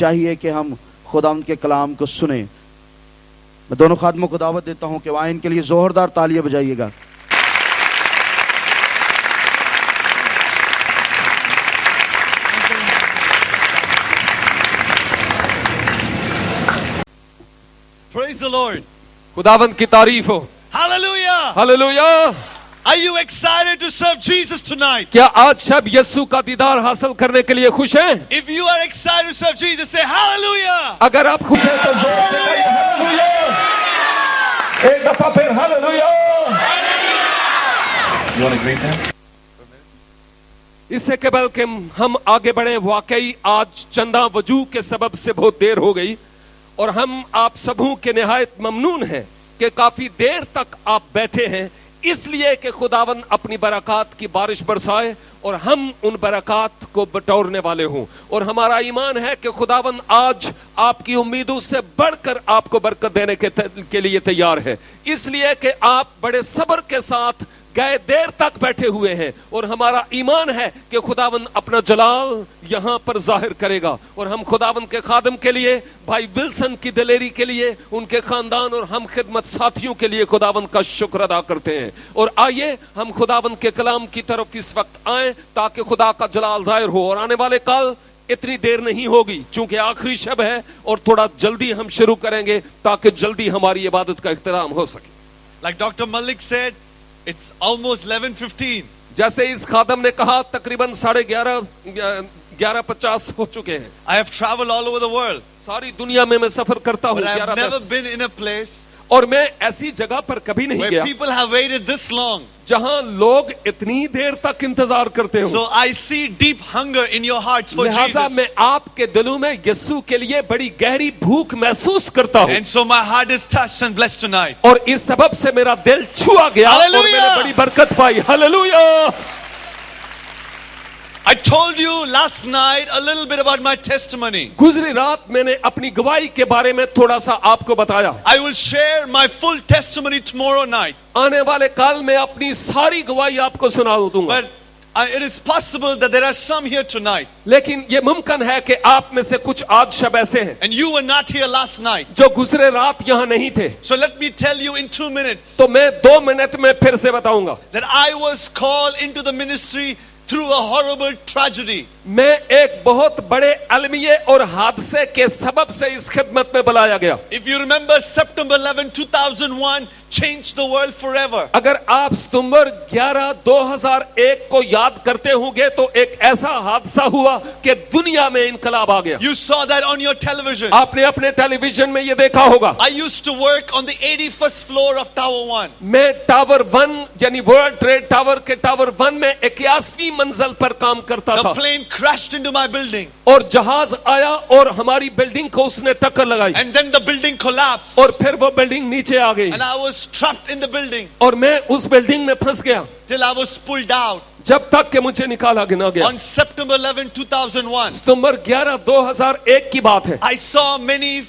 चाहिए कि हम खुदावंद के कलाम को सुने। मैं दोनों खादमों को दावत देता हूं कि वह इनके लिए जोरदार तालियां बजाइएगा। Praise the Lord. खुदावंद की तारीफ हो। Hallelujah. Hallelujah. Are you excited to serve Jesus tonight? क्या आज सब यीशु का दीदार हासिल करने के लिए खुश हैं? If you are excited to serve Jesus, say hallelujah. अगर आप खुश हैं तो जोर से कहिए हालेलुया। एक दफा फिर hallelujah. You want to greet them? इससे केवल कि हम आगे बढ़े, वाकई आज चंदा वजू के सबब से बहुत देर हो गई और हम आप सबों के निहायत ममनून हैं कि काफी देर तक आप बैठे हैं, इसलिए कि खुदावन अपनी बरकत की बारिश बरसाए और हम उन बरकत को बटोरने वाले हों। और हमारा ईमान है कि खुदावन आज आपकी उम्मीदों से बढ़कर आपको बरकत देने के लिए तैयार है, इसलिए कि आप बड़े सब्र के साथ गए देर तक बैठे हुए हैं और हमारा ईमान है कि खुदावन अपना जलाल यहां पर जाहिर करेगा। और हम खुदावन के खादम के लिए, भाई विल्सन की दिलेरी के लिए, उनके खानदान और हम खिदमत साथियों के लिए खुदावन का शुक्र अदा करते हैं। और आइए हम खुदावन के कलाम की तरफ इस वक्त आए ताकि खुदा का जलाल जाहिर हो। और आने वाले कल इतनी देर नहीं होगी चूंकि आखिरी शब है और थोड़ा जल्दी हम शुरू करेंगे ताकि जल्दी हमारी इबादत का इख्तिताम हो सके। Like Dr. Malik said, it's almost 11:15. जैसे इस खादम ने कहा तकरीबन 11:50 हो चुके हैं। I have traveled all over the world, सारी दुनिया में मैं सफर करता हूँ but I have never 11:10, been in a place और मैं ऐसी जगह पर कभी नहीं where गया people have waited this long. जहां लोग इतनी देर तक इंतजार करते हो। So I see deep hunger in your hearts for लिहाजा Jesus. मैं आपके दिलों में यीशु के लिए बड़ी गहरी भूख महसूस करता हूँ And so my heart is touched and blessed tonight. और इस सबब से मेरा दिल छुआ गया और Hallelujah! मैंने बड़ी बरकत पाई। Hallelujah. I told you last night a little bit about my testimony. गुजरी रात मैंने अपनी गवाही के बारे में थोड़ा सा आपको बताया। I will share my full testimony tomorrow night. आने वाले काल में अपनी सारी गवाही आपको सुना दूंगा। But it is possible that there are some here tonight, लेकिन ये मुमकिन है कि आप में से कुछ आज शब ऐसे हैं and you were not here last night. जो गुजरे रात यहाँ नहीं थे। So let me tell you in 2 minutes तो मैं 2 मिनट में फिर से बताऊंगा। that I was called into the ministry through a horrible tragedy. मैं एक बहुत बड़े अलमिये और हादसे के सबब से इस खिदमत में बुलाया गया। If you remember, September 11, 2001 changed the world forever. अगर आप सितंबर 11, 2001 को याद करते होंगे तो एक ऐसा हादसा हुआ कि दुनिया में इनकलाब आ गया। You saw that on your television. आपने अपने टेलीविजन में ये देखा होगा। I used to work on the 81st floor of Tower 1. मैं टावर 1 यानी वर्ल्ड ट्रेड टावर के टावर 1 में 81वीं मंजिल पर काम करता The था plane crashed into my building, और जहाज आया और हमारी बिल्डिंग को उसने टक्कर लगाई and then the building collapsed, और फिर वो बिल्डिंग नीचे आ गई and I was trapped in the building और मैं उस बिल्डिंग में फंस गया till I was pulled out. जब तक कि मुझे निकाला ना गया। On September 11, 2001, सितंबर 11, 2001 की बात है। I saw many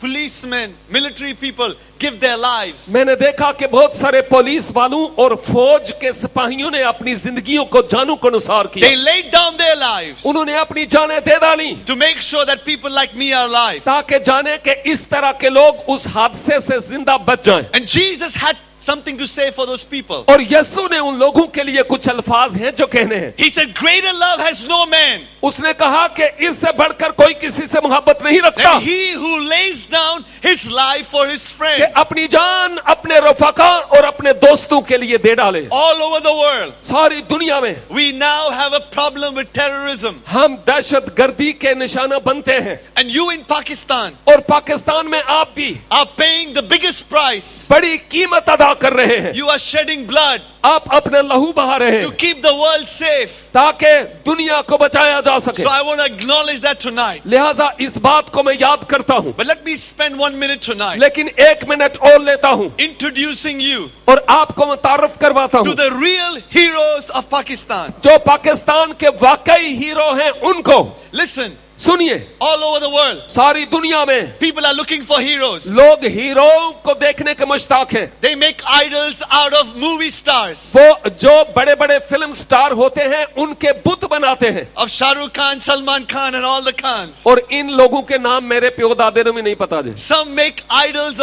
policemen, military people give their lives. मैंने देखा कि बहुत सारे पुलिस वालों और फौज के सिपाहियों ने अपनी जिंदगियों को जानू को अनुसार किया। They laid down their lives उन्होंने अपनी जानें दे डाली to make sure that people like me are alive. ताकि जाने कि इस तरह के लोग उस हादसे से जिंदा बच जाएं। And Jesus had something to say for those people. और यीशु ने उन लोगों के लिए कुछ अल्फाज हैं जो कहने हैं। He said, greater love has no man उसने कहा कि इससे बढ़कर कोई किसी से मोहब्बत नहीं रखता than he who lays down his life for his कि friend. अपनी जान अपने रफाका और अपने दोस्तों के लिए दे डाले। All over the world, सारी दुनिया में we now have a problem with terrorism. हम दहशत गर्दी के निशाना बनते हैं And you in Pakistan और पाकिस्तान में आप भी are paying the biggest price. बड़ी कीमत अदा कर रहे हैं। You are shedding blood आप अपने लहू बहा रहे to हैं keep the world safe. ताकि दुनिया को बचाया जा सके। So I want to acknowledge that tonight. लिहाजा इस बात को मैं याद करता हूँ, But let me spend 1 minute tonight लेकिन 1 मिनट और लेता हूँ introducing you और आपको मैं तारुफ करवाता to हूँ the real heroes of Pakistan. जो पाकिस्तान के वाकई हीरो हैं उनको। Listen, सुनिए, all over the world, सारी दुनिया में people are looking for heroes. लोग हीरो को देखने के मुश्ताक हैं। They make idols out of movie stars. वो जो बड़े बड़े फिल्म स्टार होते हैं उनके बुत बनाते हैं। Of Shah Rukh Khan, Salman Khan and all the Khans. और इन लोगों के नाम मेरे प्यो दादे ने भी नहीं पता जी। Some make idols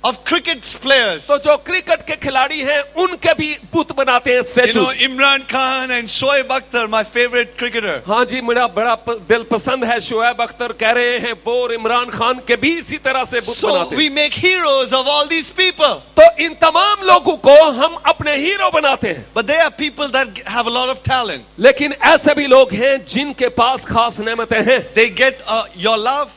of cricket players. तो जो क्रिकेट के खिलाड़ी हैं उनके भी बुत बनाते हैं, You know, statues. Imran Khan and Shoaib Akhtar, my favorite cricketer. हाँ जी, मेरा बड़ा दिल पसंद है शोएब अख्तर कह रहे हैं वो और इमरान खान के भी इसी तरह से बुत So बनाते we हैं। make heroes of all these people. तो इन तमाम लोगों को हम अपने हीरो बनाते हैं। But they are people that have a lot of talent. लेकिन ऐसे भी लोग हैं जिनके पास खास नेमतें हैं। They get your love,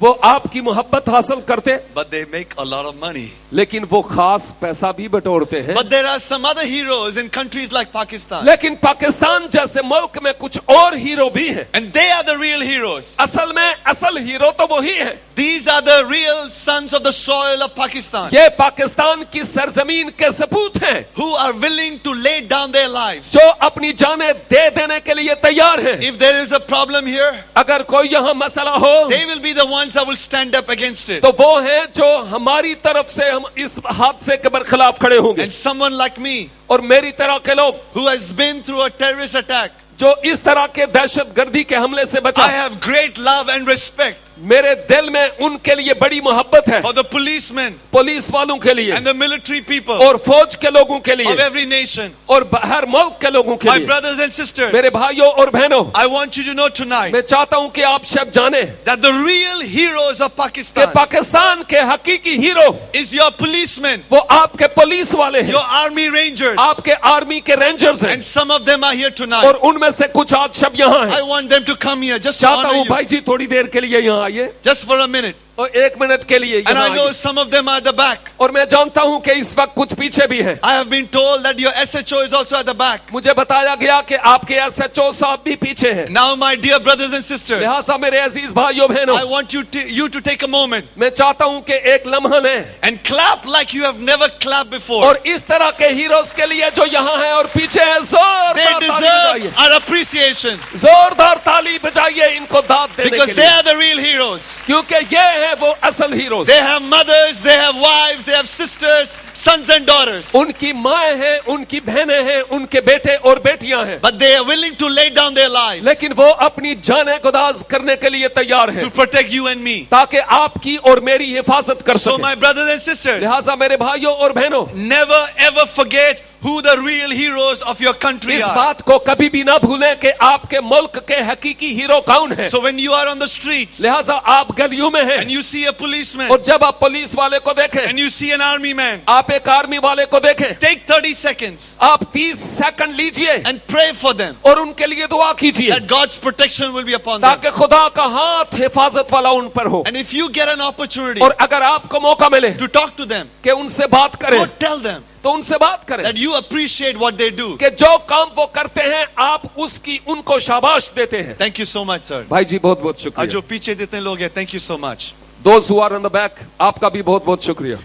वो आपकी मोहब्बत हासिल करते, but they make a lot of money. लेकिन वो खास पैसा भी बटोरते हैं। But there are some other heroes in countries like Pakistan. लेकिन पाकिस्तान जैसे मुल्क में कुछ और हीरो भी हैं। And they are the real heroes. असल में असल हीरो तो वही है। These are the real sons of the soil of Pakistan, ये पाकिस्तान की सरजमीन के सपूत हैं who are willing to lay down their lives. जो अपनी जानें दे देने के लिए तैयार हैं। If there is a problem here, अगर कोई यहाँ मसला हो they will be the ones that will stand up against it. तो वो हैं जो हमारी तरफ से हम इस हादसे के बरखिलाफ खड़े होंगे। And someone like me, और मेरी तरह के लोग who has been through a terrorist attack, जो इस तरह के दहशतगर्दी के हमले से बचा, I have great love and respect मेरे दिल में उनके लिए बड़ी मोहब्बत है। for the policemen पुलिस वालों के लिए and the military people और फौज के लोगों के लिए of every nation. और हर मुल्क के लोगों के My लिए। brothers and sisters, मेरे भाइयों और बहनों, I want you to know tonight मैं चाहता हूं कि आप सब जाने that the real heroes of कि Pakistan पाकिस्तान के हकीकी हीरो is your policemen, वो आपके पुलिस वाले हैं, your army rangers, आपके आर्मी के रेंजर्स हैं। and some of them are here और tonight. उनमें से कुछ आज सब यहाँ I हैं। want them to come here just to चाहता honor हूँ you, भाई जी थोड़ी देर के लिए यहाँ आइए, just for a minute. और एक मिनट के लिए And यहाँ I know आइए। some of them are at the back. और मैं जानता हूँ कि इस वक्त कुछ पीछे भी हैं। I have been told that your SHO is also at the back. मुझे बताया गया कि आपके SHO साहब भी पीछे हैं। Now, my dear brothers and sisters, लिहाजा मेरे अजीज भाइयों बहनों, I want you to take a moment मैं चाहता हूँ कि एक लम्हा लें and clap like you have never clapped before. और इस तरह के हीरोज के लिए जो यहाँ हैं और पीछे हैं, They जोरदार ताली deserve बजाइए, our appreciation जोरदार ताली बजाइए इनको दाद देने because के they लिए, are the real heroes. क्योंकि ये है वो असल heroes. They have mothers, they have wives, they have sisters, sons and daughters. उनकी माएं हैं, उनकी बहनें हैं, उनके बेटे और बेटियां हैं, But they are willing to lay down their lives लेकिन वो अपनी जानें गुदाज करने के लिए तैयार हैं to protect you and me. ताकि आपकी और मेरी हिफाजत कर So, सके। my brothers and sisters, लिहाजा मेरे भाइयों और बहनों, never ever forget who the real heroes of your country इस are. बात को कभी भी ना भूलें कि आपके मुल्क के हकीकी हीरो कौन है। So, when you are on the streets लिहाजा आप गलियों में हैं and you see a policeman और जब आप पुलिस वाले को देखें, and you see an army man, आप एक आर्मी वाले को देखें, take 30 seconds आप 30 सेकंड लीजिए and pray for them और उनके लिए दुआ कीजिए that God's protection will be upon them. ताकि खुदा का हाथ हिफाजत वाला उन पर हो। And if you get an opportunity और अगर आपको मौका मिले to talk to them, कि उनसे बात करें, go tell them तो उनसे बात करें that you appreciate what they do. कि जो काम वो करते हैं आप उसकी उनको शाबाश देते हैं। Thank you so much, sir. भाई जी बहुत बहुत और शुक्रिया। जो पीछे जितने लोग हैं, thank you so much. Those who are on the back, आपका भी बहुत बहुत शुक्रिया।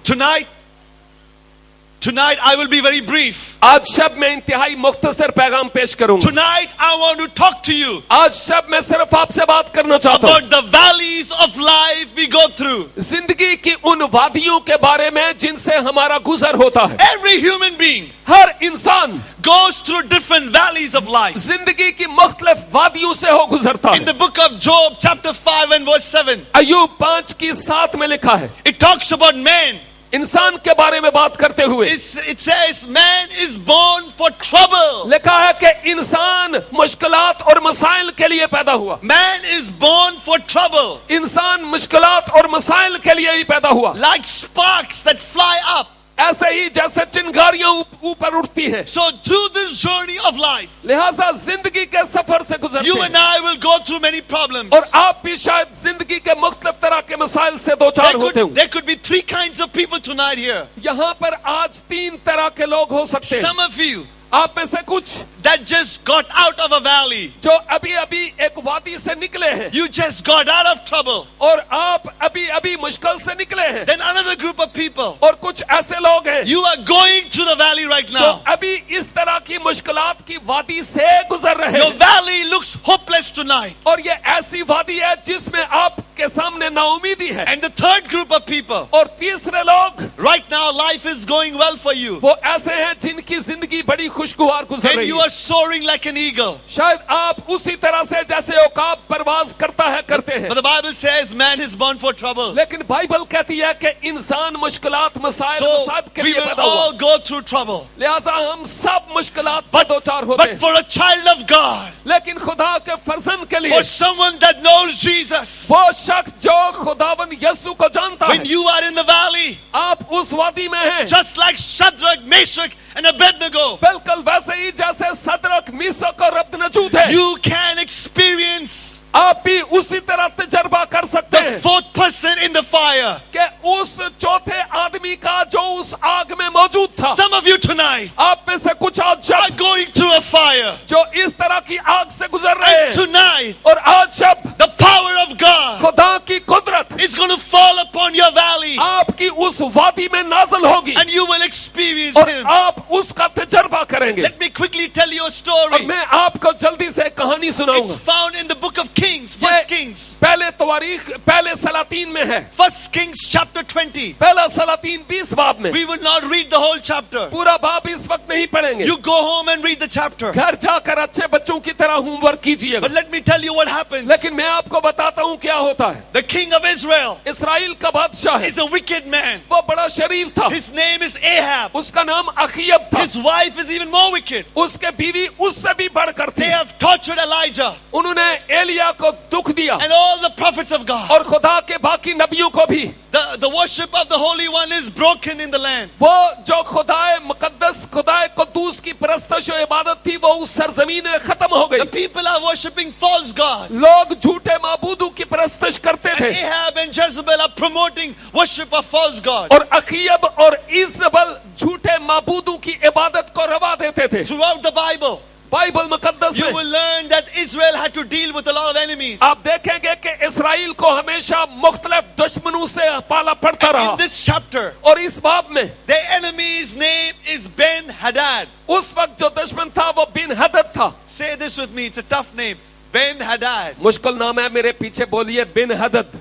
Tonight I will be very brief. आज शब मैं इंतहाई मुख्तसर पैगाम पेश करूंगा। Tonight I want to talk to you आज शब मैं सिर्फ आपसे बात करना चाहता हूँ about the valleys of life we go through. जिंदगी की उन वादियों के बारे में जिनसे हमारा गुजर होता है। Every human being हर इंसान goes through different valleys of life. जिंदगी की मुख्तलिफ वादियों से हो गुजरता In है। the book of Job, chapter 5 and verse 7, अय्यूब 5:7 में लिखा है, it talks about man. इंसान के बारे में बात करते हुए It says, man is born for trouble. लिखा है कि इंसान मुश्किलात और मसाइल के लिए पैदा हुआ। Man is born for trouble. इंसान मुश्किलात और मसाइल के लिए ही पैदा हुआ। Like sparks that fly up. ऐसे ही जैसे चिंगारियां ऊपर उठती हैं। So through this journey of life, लिहाजा जिंदगी के सफर से गुजरते you and हैं I will go through many problems. और आप भी शायद जिंदगी के मुख्तलिफ तरह के मसाइल से दो चार होते हो। There could be three kinds of people tonight here. यहाँ पर आज 3 तरह के लोग हो सकते हैं। Some of you आप में से कुछ that just got out of a valley. जो अभी अभी एक वादी से निकले हैं You just got out of trouble. और आप अभी अभी मुश्किल से निकले हैं, Then another group of people. और कुछ ऐसे लोग हैं You are going through the valley right जो now. अभी इस तरह की मुश्किलात की वादी से गुजर रहे Your हैं, valley looks hopeless tonight. और ये ऐसी वादी है जिसमें आपके सामने नाउमीदी है। And the third group of people. और तीसरे लोग Right now life is going well for you. वो ऐसे हैं जिनकी जिंदगी बड़ी खुशगवार गुजर And रही you है। are soaring like an eagle. शायद आप उसी तरह से जैसे औकाब परवाज करता है करते हैं, But the Bible says man is born for trouble. लेकिन बाइबल कहती है कि इंसान मुश्किलात मसाइल So मसाइब के we लिए will पैदा हुआ, all go through trouble. लिहाजा हम सब मुश्किलात से But, दो चार होते but हैं। for a child of God, लेकिन खुदा के फर्जंद के लिए, for someone that knows Jesus, वो शख्स जो खुदावंद यीशु को जानता when है, you are in the valley, आप उस वादी में हैं, just like Shadrach, Meshach, and Abednego, बिल्कुल वैसे ही जैसे सदरक मीसक और अब्दनजूद है, you can experience आप भी उसी तरह तजर्बा कर सकते the हैं fourth person in the fire. कि उस चौथे आदमी का जो उस आग में मौजूद था। Some of you tonight आप में से कुछ आज are जब going through a fire. जो इस तरह की आग से गुजर रहे And हैं, tonight, और आज जब the power of God खुदा की कुदरत is going to fall upon your valley. आपकी उस वादी में नाज़िल होगी And you will experience और Him. आप उसका तजर्बा करेंगे। Let me quickly tell you a और story. मैं आपको जल्दी से कहानी It's सुनाऊंगा। found in the book of Kings, ये First Kings. पहले तवारीख पहले सलातीन में है, First Kings chapter 20. पहला सलातीन 20 बाब में। We will not read the whole chapter. पूरा बाब इस वक्त नहीं पढ़ेंगे, You go home and read the chapter. घर जाकर अच्छे बच्चों की तरह होमवर्क कीजिएगा। But let me tell you what happens. लेकिन मैं आपको बताता हूँ क्या होता है। The king of Israel Israel का बादशाह है, is a wicked man. वो बड़ा शरीफ था, His name is Ahab. उसका नाम अखीयब था, His wife is even more wicked. उसके बीवी उससे भी बढ़कर They थी। have tortured Elijah उन्होंने एलिया को दुख दिया and all the prophets of God. और खुदा के बाकी नबियों को भी। The worship of the Holy One is broken in the land. वो जो खुदाए मुकद्दस खुदाए कुद्दूस की परस्तश और इबादत थी, वो उस सरजमीन में खत्म हो The गई। people are worshiping false God. लोग झूठे माबूदों की परस्तश करते And थे, Ahab and Jezebel are promoting worship of false God. और अखीयब और इजबल झूठे माबूदों की इबादत को रवा देते थे। Throughout the Bible, बाइबल मुकद्दस you में will learn that Israel had to deal with a lot of enemies. आप देखेंगे कि इसराइल को हमेशा मुख्तलिफ दुश्मनों से पाला पड़ता In रहा, this chapter, और इस बाब में their enemy's name is Ben Hadad. उस वक्त जो दुश्मन था वो बिन हदद था। Say this with me, it's a tough name. Ben Hadad. मुश्किल नाम है, मेरे पीछे बोलिए बिन हदद,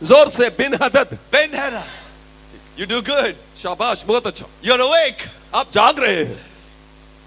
जोर से बिन हदद। Ben Hadad. You do good. शाबाश, बहुत अच्छा, You're awake. आप जाग रहे हैं।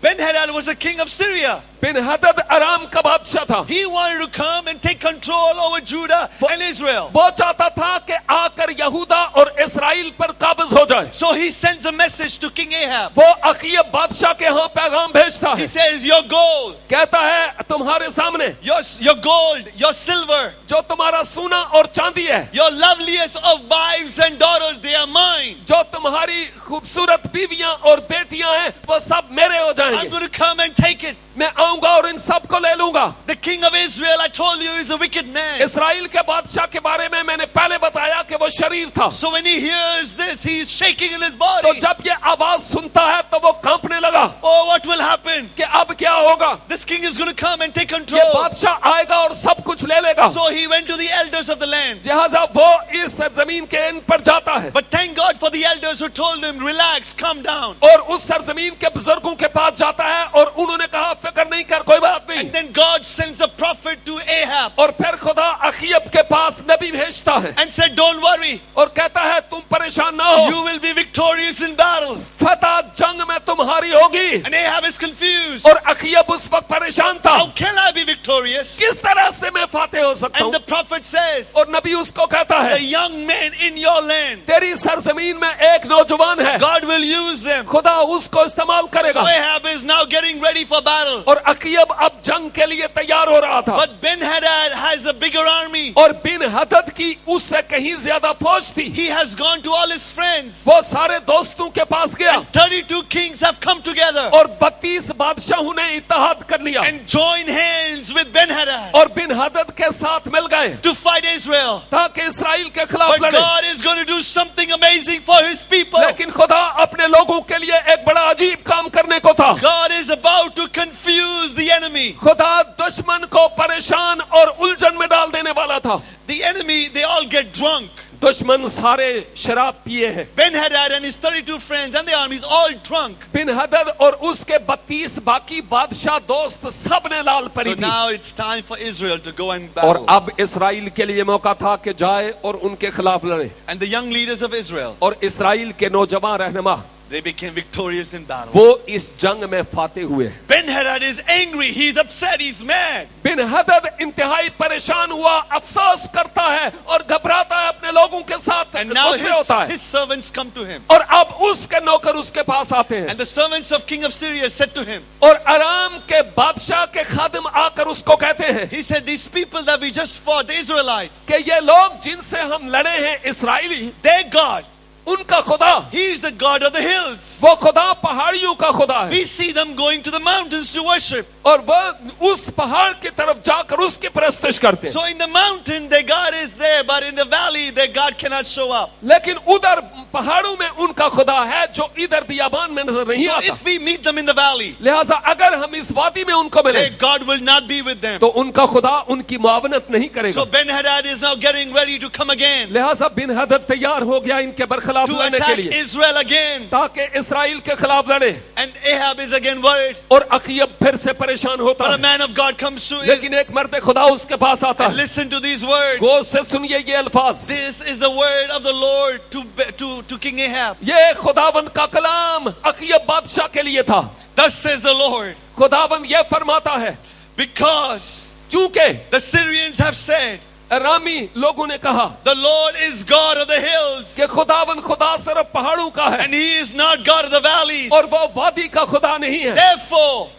Ben Hadad was a king of Syria. बिन हदद अराम का बादशाह था। He wanted to come and take control over Judah and Israel. वो चाहता था कि आकर यहूदा और इस्राइल पर काबिज हो जाए। So he sends a message to King Ahab. वो अखीयब बादशाह के यहाँ पैगाम भेजता He है, says, your gold, कहता है तुम्हारे सामने your gold, your silver, जो तुम्हारा सोना और चांदी है, your loveliest of wives and daughters, they are mine. जो तुम्हारी खूबसूरत बीवियां और बेटियां हैं, वो सब मेरे हो I'm जाएंगे। going to come and take it. मैं आऊंगा और इन सब को ले लूंगा। The king of Israel, I told you, is a wicked man. Israel के बादशाह के बारे में मैंने पहले बताया कि वो शरीर था। So when he hears this, he is shaking in his तो body. जब ये आवाज सुनता है तो वो कांपने लगा Oh, what will happen? कि अब क्या होगा। This king is going to come and take ये control. बादशाह आएगा और सब कुछ ले लेगा। So he went to the elders of the land. लिहाजा वो इस सरजमीन के इन पर जाता है, But thank God for the elders who told him, relax, calm down. और उस सरजमीन के बुजुर्गों के पास जाता है और उन्होंने कहा फिक्र नहीं कर, कोई बात नहीं। And then God sends a prophet to Ahab और फिर खुदा अखीयब के पास नबी भेजता है and said, don't worry, और कहता है तुम परेशान ना हो, you will be victorious in battle. फतह जंग में तुम्हारी होगी। And Ahab is confused. और अखीयब उस वक्त परेशान था, How can I be victorious? किस तरह से मैं फाते हो सकता And हूँ। the prophet says, और नबी उसको कहता है the young men in your land, तेरी सरजमीन में एक नौजवान है, God will use them. खुदा उसको इस्तेमाल So करेगा। Ahab is now getting ready for battle. और अखीयब अब जंग के लिए तैयार हो रहा था, But Ben Hadad has a bigger army. और बिन बिन हदद की उससे कहीं ज्यादा फौज थी। He has gone to all his friends. वो सारे दोस्तों के पास गया 32 kings have come together और 32 बादशाहों ने इत्तेहाद कर लिया and joined hands with Ben-Hadad और बिन हदद के साथ मिल गए to fight Israel. ताकि इसराइल के खिलाफ But लड़े। God is going to do something amazing for his people. लेकिन खुदा अपने लोगों के लिए एक बड़ा अजीब काम करने को था। God is about to confuse the enemy. खुदा दुश्मन को परेशान और उलझन में डाल देने वाला था। The enemy, they all get drunk. दुश्मन सारे शराब पिए हैं। Ben-Hadad and his 32 friends and the army is all drunk. बिन हदद और उसके 32 बाकी बादशाह दोस्त सब ने लाल So परी थी। now it's time for Israel to go and और battle. अब इसराइल के लिए मौका था कि जाए और उनके खिलाफ लड़े। And the young leaders of Israel, और इसराइल के नौजवान रहनुमा they became victorious in battle. वो इस जंग में फाते हुए। Ben-Hadad is angry, he's upset, he's mad. बिन हदद इंतहाई परेशान हुआ, अफसोस करता है और घबराता है, अपने लोगों के साथ And now गुस्से होता है। his servants come to him. और अब उसके नौकर उसके पास आते हैं And the servants of king of Syria said to him, और आराम के बादशाह के खादिम आकर उसको कहते हैं he said, these people that we just fought, the Israelites, कि ये लोग जिनसे हम लड़े हैं इस्राएली, their God, उनका खुदा, he is the God of the hills. वो खुदा पहाड़ियों का खुदा है We see them going to the mountains to worship. और वो उस पहाड़ की तरफ जाकर उसकी परस्तिश करते हैं। So in the mountain, their God is there, but in the valley, their God cannot show up. लेकिन उधर पहाड़ों में उनका खुदा है जो इधर बियाबान में नजर नहीं So आता। if we meet them in the valley, लिहाजा अगर हम इस वादी में उनको मिले their God will not be with them. तो उनका खुदा उनकी मुआवनत नहीं करेगा। So Ben-Hadad is now getting ready to come again लिहाजा बिन हदद तैयार हो गया इनके बरखिलाफ to लड़ने के attack लिए Israel again. ताकि इसराइल के खिलाफ लड़े। And Ahab is again worried. और अखीब फिर से परेशान होता But a है, man of God comes to him. लेकिन एक मर्द खुदा उसके पास आता And है। listen to these words. गौर से सुनिए ये अल्फाज, This is the word of the Lord to King Ahab. ये खुदावंद का कलाम अखीब बादशाह के लिए था। Thus says the Lord, खुदावंद ये फरमाता है, because चूंकि the Syrians have said, अरामी लोगों ने कहा the Lord is God of the hills, कि खुदावंद खुदा सिर्फ पहाड़ों का है and he is not God of the valleys. और वो वादी का खुदा नहीं है। Therefore,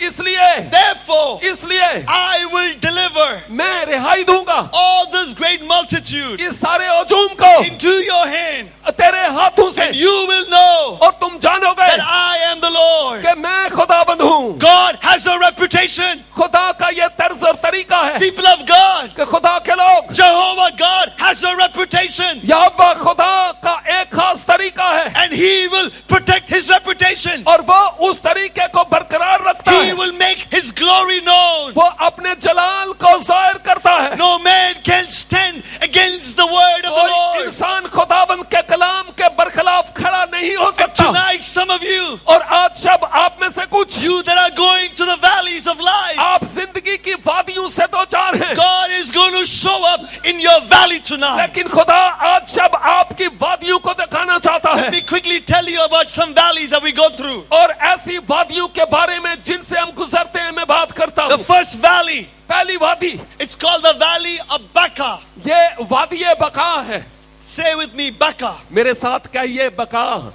इसलिए I will deliver मैं रिहाई दूंगा all this great multitude इस सारे हुजूम को into your hand, तेरे हाथों से, and you will know और तुम जानोगे that I am the Lord. कि मैं खुदावंद हूँ। God has a reputation. खुदा का ये तर्ज और तरीका है People of God, कि खुदा के लोग, Jehovah God has a reputation, यहोवा खुदा का एक खास तरीका है and he will protect his reputation. और वो उस तरीके को बरकरार रखता He है। will make his glory known. वो अपने जलाल को जाहिर करता है। No man can stand against the word of the कोई Lord. इंसान खुदावंद के कलाम के बरखिलाफ खड़ा नहीं हो And सकता। tonight, some of you, और आज सब आप में से कुछ, you that are going to the valleys of life, आप जिंदगी की वादियों से दो चार हैं, God is going to show up in your valley tonight. लेकिन खुदा आज सब आपकी वादियों को दिखाना चाहता Let है me quickly tell you about some valleys that we go through. और ऐसी वादियों के बारे में जिनसे हम गुजरते हैं मैं बात करता The हूँ। first valley, पहली वादी, it's called the valley of Baca. ये वादी बका है। Say with me, Baca. मेरे साथ कहिए बका।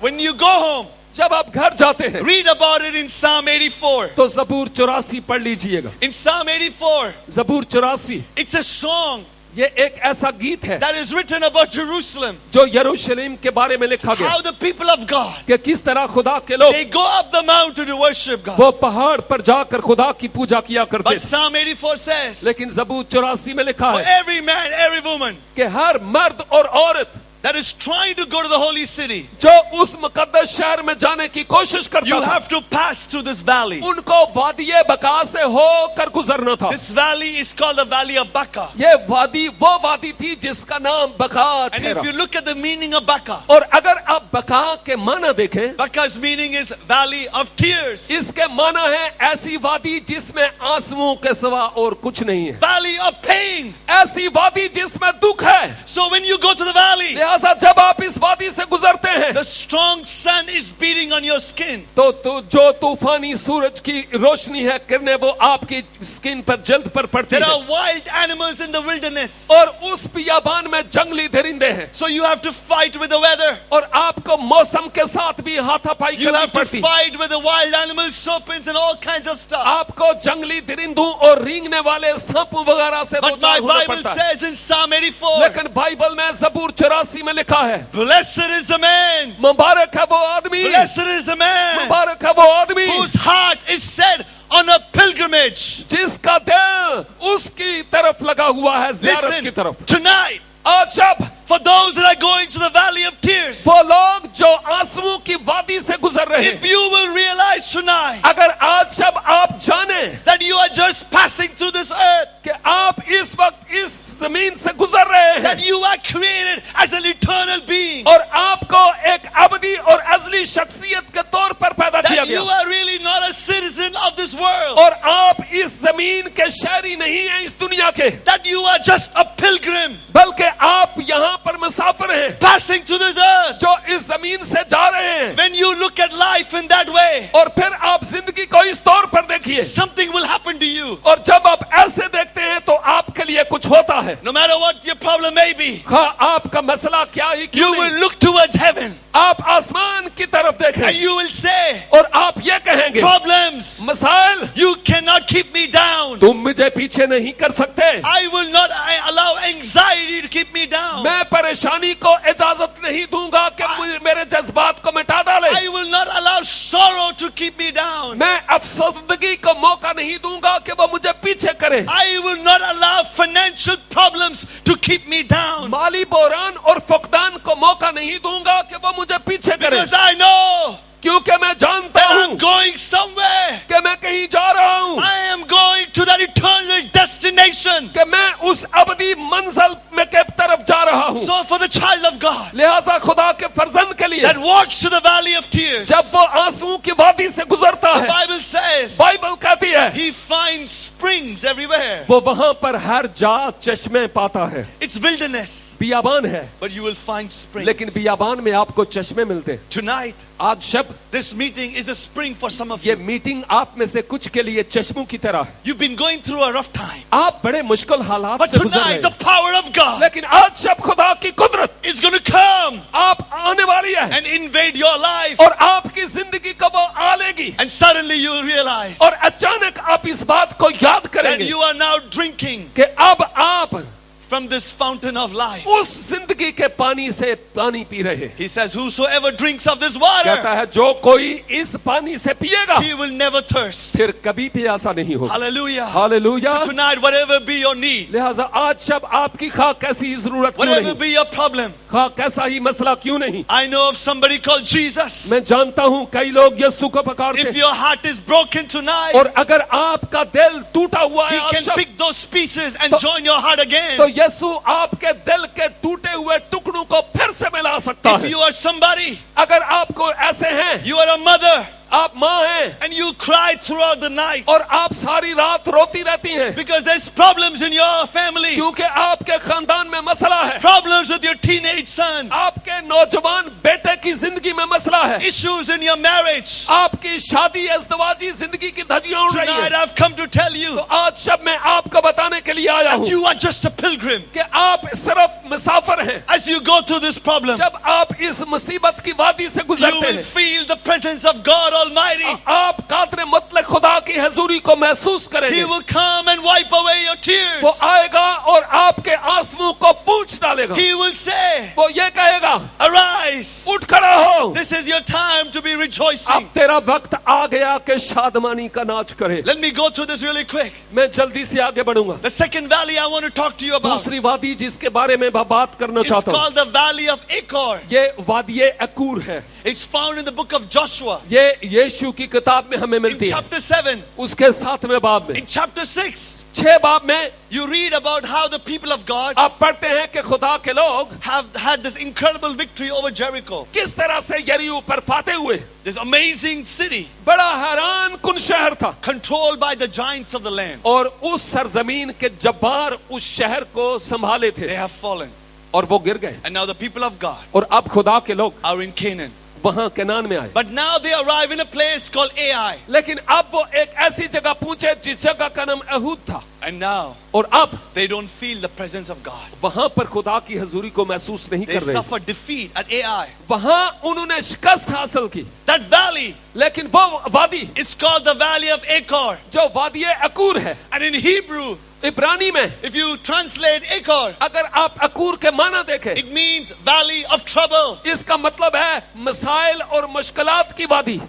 When you go home, जब आप घर जाते हैं read about it in Psalm 84. तो जबूर 84 पढ़ लीजिएगा। In Psalm 84, जबूर 84 it's a song ये एक ऐसा गीत है that is written about Jerusalem. जो यरूशलेम के बारे में लिखा गया How the people of God, कि किस तरह खुदा के लोग they go up the mountain to worship God. वो पहाड़ पर जाकर खुदा की पूजा किया करते But थे। Psalm 84 says, लेकिन जबूर 84 में लिखा for है every man, every woman कि हर मर्द और औरत that is trying to go to the holy city, जो उस मुकद्दस शहर में जाने की कोशिश करता you था, have to pass through this valley. उनको वादी बका से होकर गुजरना था। This valley is called the valley of Baca. ये वादी वो वादी थी जिसका नाम बका And ठहरा। if you look at the meaning of Baca, और अगर आप बका के माना देखें, Baca's meaning is valley of tears, इसके माना है ऐसी वादी जिसमें आंसुओं के सिवा और कुछ नहीं है, valley of pain. ऐसी वादी जिसमें दुख है। So when you go to the valley, लिहाजा जब आप इस वादी से गुजरते हैं the strong sun is beating on your skin. तो जो तूफानी सूरज की रोशनी है किरणें वो आपकी स्किन पर जल्द पर पड़ती There है are wild animals in the wilderness. और उस बियाबान में जंगली दरिंदे हैं So you have to fight with the weather. और आपको मौसम के साथ भी हाथापाई You करनी have to पड़ती है fight with the wild animals, serpents and all kinds of stuff. आपको जंगली दरिंदों और रेंगने वाले सांपों वगैरह से But my दोचार होना Bible पड़ता है says in Psalm 84, लेकिन बाइबल में ज़बूर 84 में लिखा है blessed is the man, मुबारक है वो आदमी blessed is the man मुबारक है वो आदमी whose heart is set on a pilgrimage. जिसका दिल उसकी तरफ लगा हुआ है ज़ियारत की तरफ Listen, tonight, आज जब for those that are going to the valley of tears, वो लोग जो आंसुओं की वादी से गुजर रहे if हैं you will realize tonight अगर आज जब आप जाने that you are just passing through this earth, कि आप इस वक्त इस जमीन से गुजर रहे हैं that you are created as an eternal being, और आपको एक अबदी और अजली शख्सियत के तौर पर पैदा किया that you गया are really not a citizen of this world, और आप इस जमीन के शहरी नहीं हैं इस दुनिया के that you are just a pilgrim बल्कि आप यहाँ पर मुसाफिर हैं passing through this earth. जो इस जमीन से जा रहे हैं When you look at life in that way, और फिर आप जिंदगी को इस तौर पर देखिए something will happen to you. और जब आप ऐसे देखते हैं तो आपके लिए कुछ होता है No matter what your problem may be, हाँ आपका मसला क्या ही you क्यों will नहीं look towards heaven आप आसमान की तरफ and देखें you will say, और आप ये कहेंगे problems, मसाइल you cannot keep me down. तुम मुझे पीछे नहीं कर सकते I will not allow anxiety to keep me down. मैं परेशानी को इजाजत नहीं दूंगा कि मेरे जज्बात को मिटा डाले I will not allow sorrow to keep me down. मैं अफसोसदगी को मौका नहीं दूंगा कि वो मुझे पीछे करे I will not allow financial problems to keep me down. Mali boron और फुकदान को मौका नहीं दूंगा कि वो मुझे पीछे करे Because I know क्योंकि मैं जानता that हूँ I'm going somewhere. कि मैं कहीं जा रहा हूँ I am going to that eternal destination. कि मैं उस अबदी मंजिल में के तरफ जा रहा हूँ So for the child of God लिहाजा खुदा के फर्जंद के लिए that walks to the valley of tears, जब वो आंसुओं की वादी से गुजरता the है Bible says बाइबल कहती है he finds springs everywhere. वो वहां पर हर जा चश्मे पाता है It's wilderness, बियाबान है but you will find springs. लेकिन बियाबान में आपको चश्मे मिलते हैं Tonight, आज शब this meeting is a spring for some of ये you. मीटिंग आप में से कुछ के लिए चश्मों की तरह है You've been going through a rough time. आप बड़े मुश्किल हालात But से गुजर रहे tonight, the हैं power of God लेकिन आज शब खुदा की कुदरत is going to come आप आने वाली है and invade your life. और आपकी जिंदगी को वो आ लेगी And suddenly you will realize और अचानक आप इस बात को याद that करेंगे you are now drinking कि अब आप from this fountain of life. उस जिंदगी के पानी से पानी पी रहे हैं He says, whosoever drinks of this water, कहता है जो कोई इस पानी से पिएगा he will never thirst. फिर कभी प्यासा नहीं होगा Hallelujah. Hallelujah So tonight, whatever be your need, लिहाजा आज जब आपकी खा कैसी जरूरत क्यों whatever नहीं be your problem, खा कैसा ही मसला क्यों नहीं I know of somebody called Jesus. मैं जानता हूँ कई लोग यीशु को पकड़ते If हैं your heart is broken tonight, और अगर आपका दिल टूटा हुआ he है आज can Shab, pick those pieces and तो- join your heart again. तो यीशु आपके दिल के टूटे हुए टुकड़ों को फिर से मिला सकता If है you are somebody, अगर आपको ऐसे हैं you are a mother, आप माँ हैं and you cry throughout the night और आप सारी रात रोती रहती हैं because there's problems in your family, क्योंकि आपके खानदान में मसला है problems with your teenage son, आपके नौजवान बेटे की जिंदगी में मसला है issues in your marriage. आपकी शादी अज़दवाजी जिंदगी की धज्जियां उड़ रही Tonight है I've come to tell you, तो आज शब मैं आपको बताने के लिए आया हूँ you are just a pilgrim. कि आप सिर्फ मुसाफिर हैं As you go through this problem, जब आप इस मुसीबत की वादी से you गुजरते will हैं feel the presence of God Almighty. आप कादर मुतलक खुदा की हजूरी को महसूस He करेंगे will come and wipe away your tears. वो आएगा और आपके आंसुओं को पूंछ डालेगा He will say, वो ये कहेगा arise. उठ खड़ा हो This is your time to be अब rejoicing. तेरा वक्त आ गया कि शादमानी का नाच करे Let me go through this really quick. मैं जल्दी से आगे बढ़ूंगा The second valley I want to talk to you about दूसरी वादी जिसके बारे में मैं बात करना is चाहता हूँ called the Valley of Achor. ये वादिये अकूर है It's found in the book of Joshua ये यीशु की किताब में हमें in मिलती है chapter 7. उसके 7वें बाब में In chapter 6, 6 बाब में you read about how the people of God आप पढ़ते हैं कि खुदा के लोग have had this incredible victory over Jericho. किस तरह से यरीहो पर फाते हुए This amazing city बड़ा हैरान कुन शहर था controlled by the giants of the land. और उस सरजमीन के जब्बार उस शहर को संभाले They थे have fallen. और वो गिर गए। And now the people of God और अब खुदा के लोग are in Canaan. वहां कनान में आए। But now they arrive in a place called Ai. लेकिन अब वो एक ऐसी जगह पहुंचे जिस जगह का नाम अहूद था। And now और अब they don't feel the presence of God. वहां पर खुदा की हजूरी को महसूस नहीं They कर रहे। suffer defeat at Ai. वहां उन्होंने शिकस्त हासिल की। That valley लेकिन वो वादी is called the Valley of Achor. जो वादी अकूर है, And in Hebrew, इब्रानी में if you translate Achor, अगर आप अकूर के माना देखें, it means valley of trouble. इसका मतलब है मसाइल और मुश्किलात की वादी।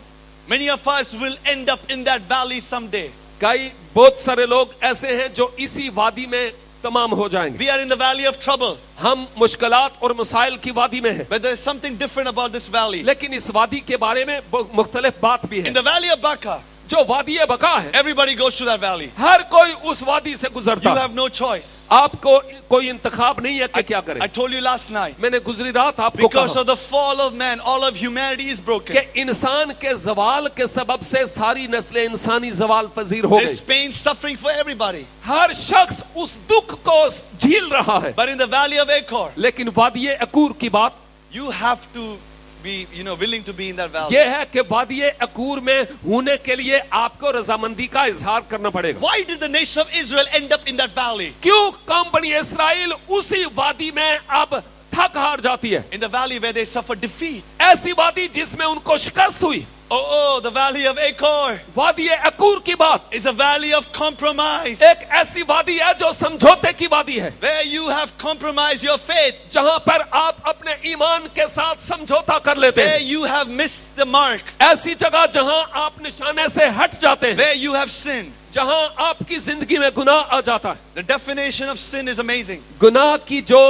Many of us will end up in that valley someday. कई बहुत सारे लोग ऐसे हैं जो इसी वादी में तमाम हो जाएंगे। We are in the valley of trouble. हम मुश्किलात और मसाइल की वादी में हैं। But there is something different about this valley. लेकिन इस वादी के बारे में मुख्तलिफ बात भी है। In the valley of Baca, जो वादी बका है, everybody goes to that valley. हर कोई उस वादी से गुजरता You है। have no choice. आपको कोई इंतखाब नहीं है कि क्या करें। I told you last night, मैंने गुजरी रात आपको because कहा of the fall of man, all of humanity is broken. कि इंसान के जवाल के सबब से सारी नस्लें इंसानी जवाल पजीर हो There's गई। pain, suffering for everybody. हर शख्स उस दुख को झील रहा है। But in the valley of Achor, लेकिन वादी अकूर की बात you have to be, willing to be in that valley. यह है कि वादी अकूर में होने के लिए आपको रजामंदी का इजहार करना पड़ेगा। Why did the nation of Israel end up in that valley? क्यों कौम बनी इस्राइल उसी वादी में अब थक हार जाती है? In the valley where they suffered defeat. ऐसी वादी जिसमें उनको शिकस्त हुई। Oh, the valley of Achor वादी अकूर की बात is a valley of compromise. एक ऐसी वादी है जो समझौते की वादी है, Where you have compromised your faith. जहां पर आप अपने ईमान के साथ समझौता कर लेते Where हैं। you have missed the mark. ऐसी जगह जहां आप निशाने से हट जाते हैं, Where you have sinned. जहां आपकी जिंदगी में गुनाह आ जाता है। The definition of sin is amazing. गुनाह की जो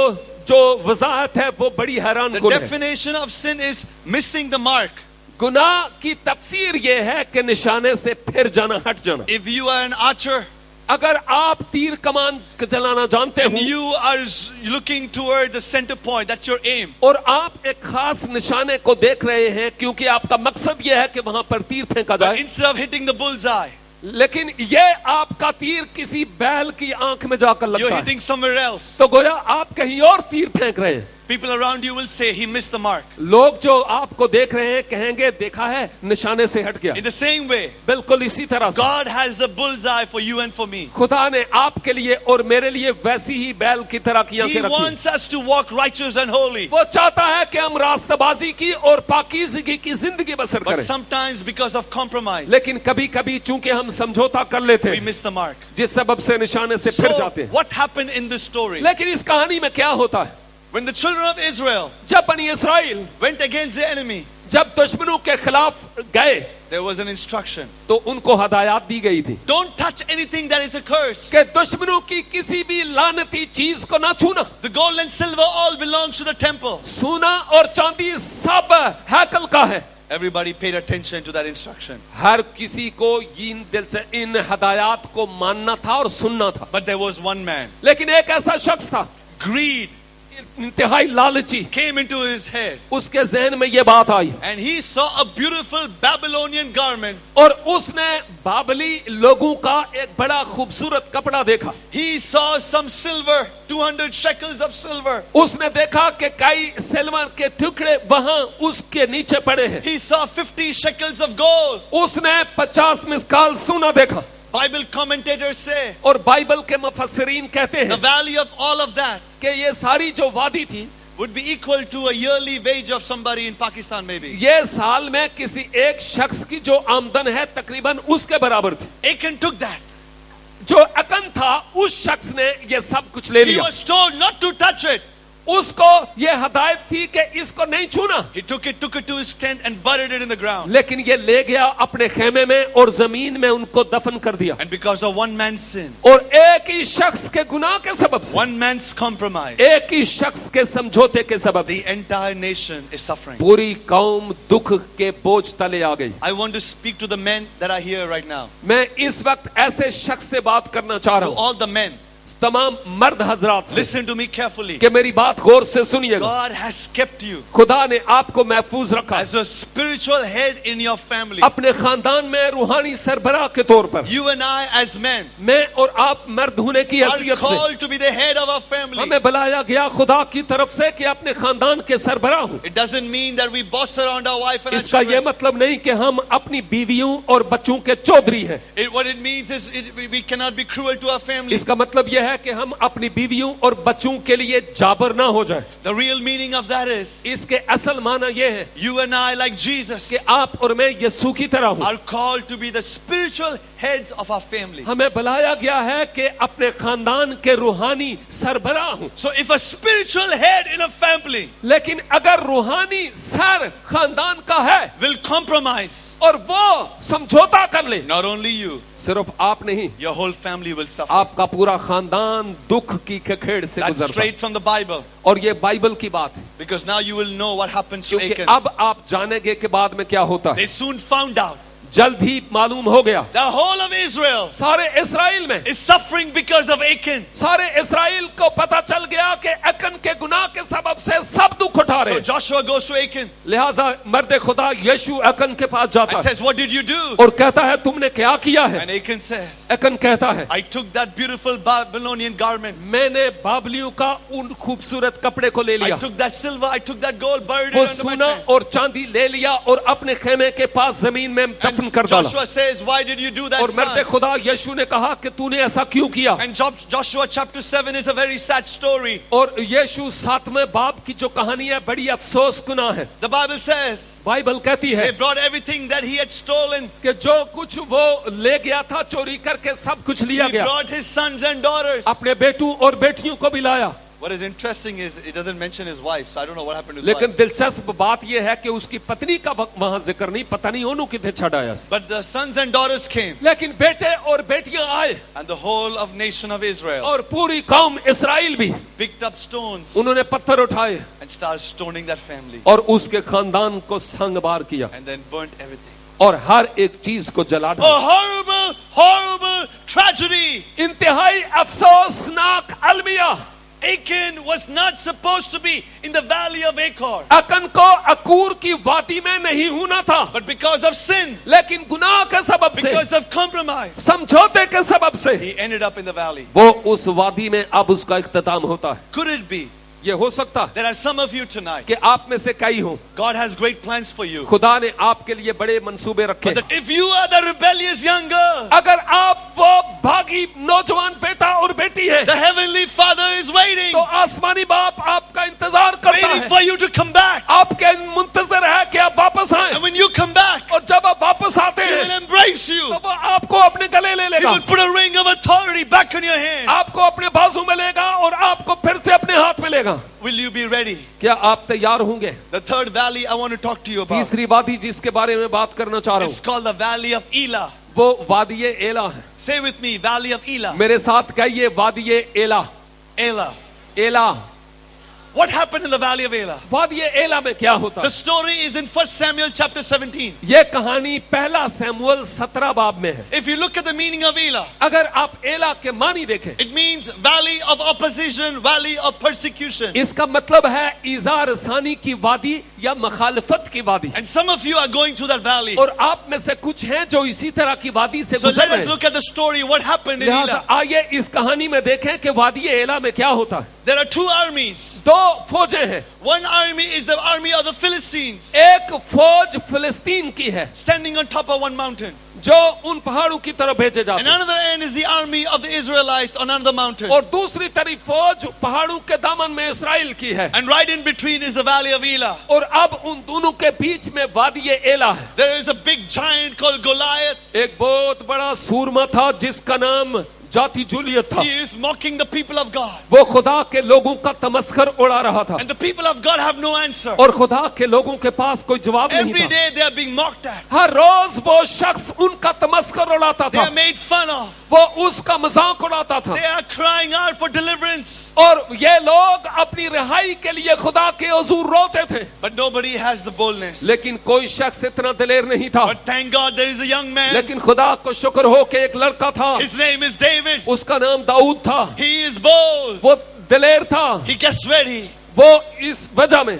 वजाहत है वो बड़ी हैरान The कुन है। definition of sin is missing the mark. गुनाह की तफसीर ये है कि निशाने से फिर जाना, हट जाना। If you are an archer अगर आप तीर कमान चलाना जानते and हो you are looking toward the center point, that's your aim. और आप एक खास निशाने को देख रहे हैं क्योंकि आपका मकसद ये है कि वहां पर तीर फेंका But जाए, instead of hitting the bullseye, लेकिन ये आपका तीर किसी बैल की आंख में जाकर you're लगता है, hitting somewhere else. तो गोया आप कहीं और तीर फेंक रहे हैं। People around you will say, he missed the mark. लोग जो आपको देख रहे हैं कहेंगे देखा है निशाने से हट गया। In the same way, बिल्कुल इसी तरह से God has the bullseye for you and for me. खुदा ने आपके लिए और मेरे लिए वैसी ही बैल की तरह की He आंखें रखी। wants us to walk righteous and holy. वो चाहता है कि हम रास्तबाजी की और पाकीज़गी की जिंदगी बसर But करें, sometimes because of compromise, लेकिन कभी कभी चूंकि हम समझौता कर लेते we हैं miss the mark. जिस सबब से निशाने से फिर So, जाते हैं। what happened in this story? लेकिन इस कहानी में क्या होता है? When the children of Israel जब बनी Israel went against the enemy, जब दुश्मनों के खिलाफ गए there was an instruction. तो उनको हदायत दी गई थी Don't touch anything that is a curse. कि दुश्मनों की किसी भी लानती चीज को ना छूना। The gold and silver all belongs to the temple. सोना और चांदी सब हैकल का है। Everybody paid attention to that instruction. हर किसी को इन दिल से इन हदायत को मानना था और सुनना था। But there was one man. लेकिन एक ऐसा शख्स था, Greed इंतहाई लालची, came into his head. उसके जहन में ये बात आई And he saw a beautiful Babylonian garment. और उसने बाबली लोगों का एक बड़ा खूबसूरत कपड़ा देखा। He saw some silver, 200 shekels of silver. उसने देखा कि कई सिल्वर के टुकड़े वहां उसके नीचे पड़े हैं। He saw 50 shekels of gold. उसने 50 मिस्काल सोना देखा। Bible commentators say और बाइबल के मुफस्सिरीन कहते the हैं value of all of that कि ये सारी जो वादी थी would be equal to a yearly wage of somebody in Pakistan maybe. ये साल में किसी एक शख्स की जो आमदन है तकरीबन उसके बराबर थी। Achan took that. जो अकन था उस शख्स ने ये सब कुछ ले He लिया। was told not to touch it. उसको ये हदायत थी कि इसको नहीं छूना, He took it to his tent and buried it in the ground. लेकिन ये ले गया अपने खेमे में और जमीन में उनको दफन कर दिया। And because of one man's sin, और एक ही शख्स के गुनाह के सबब से, one man's compromise, एक ही शख्स के समझौते के सबब the से entire nation is suffering. पूरी कौम दुख के बोझ तले आ गई। I want to speak to the men that are here right now. मैं इस वक्त ऐसे शख्स से बात करना चाह रहा To हूं, all the men, तमाम मर्द हजरात से listen to me carefully. कि मेरी बात गौर से सुनिएगा। God has kept you खुदा ने आपको महफूज रखा as a spiritual head in your family. अपने खानदान में रूहानी सरबराह के तौर पर। You and I as men मैं और आप मर्द होने की are हैसियत से called to be the head of our family. हमें बुलाया गया खुदा की तरफ से कि अपने खानदान के सरबराह हूं। It doesn't mean that we boss around our wife and our इसका ये children. मतलब नहीं कि हम अपनी बीवियों और बच्चों के चौधरी हैं। What it means is we cannot be cruel to our family. इसका मतलब यह है कि हम अपनी बीवियों और बच्चों के लिए जाबर ना हो जाए। The real meaning of that is इसके असल माना यह है you and I, like Jesus, कि आप और मैं यीशु की तरह हूं। are called to be the spiritual heads of our family. हमें बुलाया गया है कि अपने खानदान के रूहानी सरबराह हूं। So if a spiritual head in a family लेकिन अगर रूहानी सर खानदान का है will compromise, और वो समझौता कर ले, not only you, सिर्फ आप नहीं, your whole family will suffer. आपका पूरा खानदान दुख की कखेड़ से That's गुजरता है। straight from the Bible. और ये बाइबल की बात है, Because now you will know what happens to क्योंकि Achan. अब आप जानेंगे कि बाद में क्या होता है। They soon found out जल्द ही मालूम हो गया the whole of Israel सारे इस्राइल में, is suffering because of Achan. सारे इस्राइल को पता चल गया कि अकन के गुनाह के सबब से सब दुख उठा So रहे। Joshua goes to Achan लिहाजा मर्द खुदा यीशु अकन के पास जाता and है says, what did you do? और कहता है तुमने क्या किया है। And Achan says, अकन कहता है I took that beautiful Babylonian garment. मैंने बाबलियों का उन खूबसूरत कपड़े को ले I लिया, took that silver, I took that gold, buried वो it under my सोना tent. और चांदी ले लिया और अपने खेमे के पास जमीन में दफन And कर डाला। Joshua says, why did you do that, और मर्द son? खुदा यीशु ने कहा कि तूने ऐसा क्यों किया। And Joshua chapter 7 is a very sad story. और यीशु 7वें बाब की जो कहानी है बड़ी अफसोस गुनाह है। The Bible says बाइबल कहती है they brought everything that he had stolen. कि जो कुछ वो ले गया था चोरी करके सब कुछ लिया He गया, brought his sons and daughters. अपने बेटों और बेटियों को भी लाया। What is interesting is it doesn't mention his wife, so I don't know what happened to his लेकिन wife. दिलचस्प बात यह है कि उसकी पत्नी का वहां जिक्र नहीं, पता नहीं उन्होंने कितने छड़ाया। But the sons and daughters came, लेकिन बेटे और बेटियां आए and the whole of nation of Israel और पूरी कौम इस्राइल भी, picked up stones उन्होंने पत्थर उठाए and started stoning that family, और उसके खानदान को संगबार किया and then burnt everything. और हर एक चीज को जला A डाला। horrible, horrible tragedy. इंतहाई अफसोसनाक अलमिया। Achan was not supposed to be in the valley of Achor, अकन को अकूर की वादी में नहीं होना था, but because of sin, लेकिन गुनाह के सबब से, because of compromise, समझौते के सबब से he ended up in the valley. वो उस वादी में अब उसका इख्तिताम होता है। Could it be ये हो सकता है there are some of you tonight, कि आप में से कई हो, God has great plans for you, खुदा ने आपके लिए बड़े मंसूबे रखे। but that if you are the rebellious young girl, अगर आप वो भागी नौजवान बेटा और बेटी है, the heavenly Father is waiting, तो आसमानी बाप आपका इंतजार करता waiting है, for you to come back. आपके मुंतजर है कि आप वापस आए। And when you come back, और जब आप वापस आते he will हैं embrace you. तो वो आपको अपने गले ले He लेगा, will put a ring of authority back on your hand. आपको अपने बाजू में लेगा और आपको फिर से अपने हाथ में लेगा। Will you be ready? क्या आप तैयार होंगे? The third valley I want to talk to you about, तीसरी वादी जिसके बारे में बात करना चाह रहा it's हूँ called the valley of Elah. वो वादी एला है। Say with me, valley of Elah. मेरे साथ कहिए वादी एला। Elah. एला, What happened in the valley of Elah? वादी एला में क्या होता The है? story is in 1 Samuel chapter 17. ये कहानी पहला सैमुअल 17 बाब में है। If you look at the meaning of Elah, अगर आप एला के मानी देखें, it means valley of opposition, valley of persecution. इसका मतलब है इजार सानी की वादी या मखालफत की वादी। And some of you are going through that valley. और आप में से कुछ हैं जो इसी तरह की वादी से So गुजर let रहे us हैं। look at the story, what happened in लिहाजा Elah. आइए इस कहानी में देखें कि वादी एला में क्या होता है। There are two armies. दो फौजें हैं, One army is the army of the Philistines, एक फौज फिलिस्तीन की है standing on top of one mountain. जो उन पहाड़ों की तरफ भेजे जाते And हैं, another end is the army of the Israelites on another mountain. और दूसरी तरफ फौज पहाड़ों के दामन में इस्राइल की है। And right in between is the valley of Elah. और अब उन दोनों के बीच में वादी एला है। There is a big giant called Goliath. एक बहुत बड़ा सूरमा था जिसका नाम जाति जूलियत था। He is mocking the people of God. वो खुदा के लोगों का तमस्खर उड़ा रहा था And the people of God have no answer. और खुदा के लोगों के पास कोई जवाब नहीं Every था। day they are being mocked at. हर रोज वो शख्स उनका तमस्खर उड़ाता They था, are made fun of. वो उसका मजाक उड़ाता था। They are crying out for deliverance. और ये लोग अपनी रिहाई के लिए खुदा के हुजूर रोते थे, But nobody has the boldness. लेकिन कोई शख्स इतना दिलेर नहीं था। But thank God there is a young man. लेकिन खुदा को शुक्र हो कि एक लड़का था, His name is David. David. उसका नाम दाऊद था, He is bold. वो दिलेर था, He gets ready. वो इस वजह में,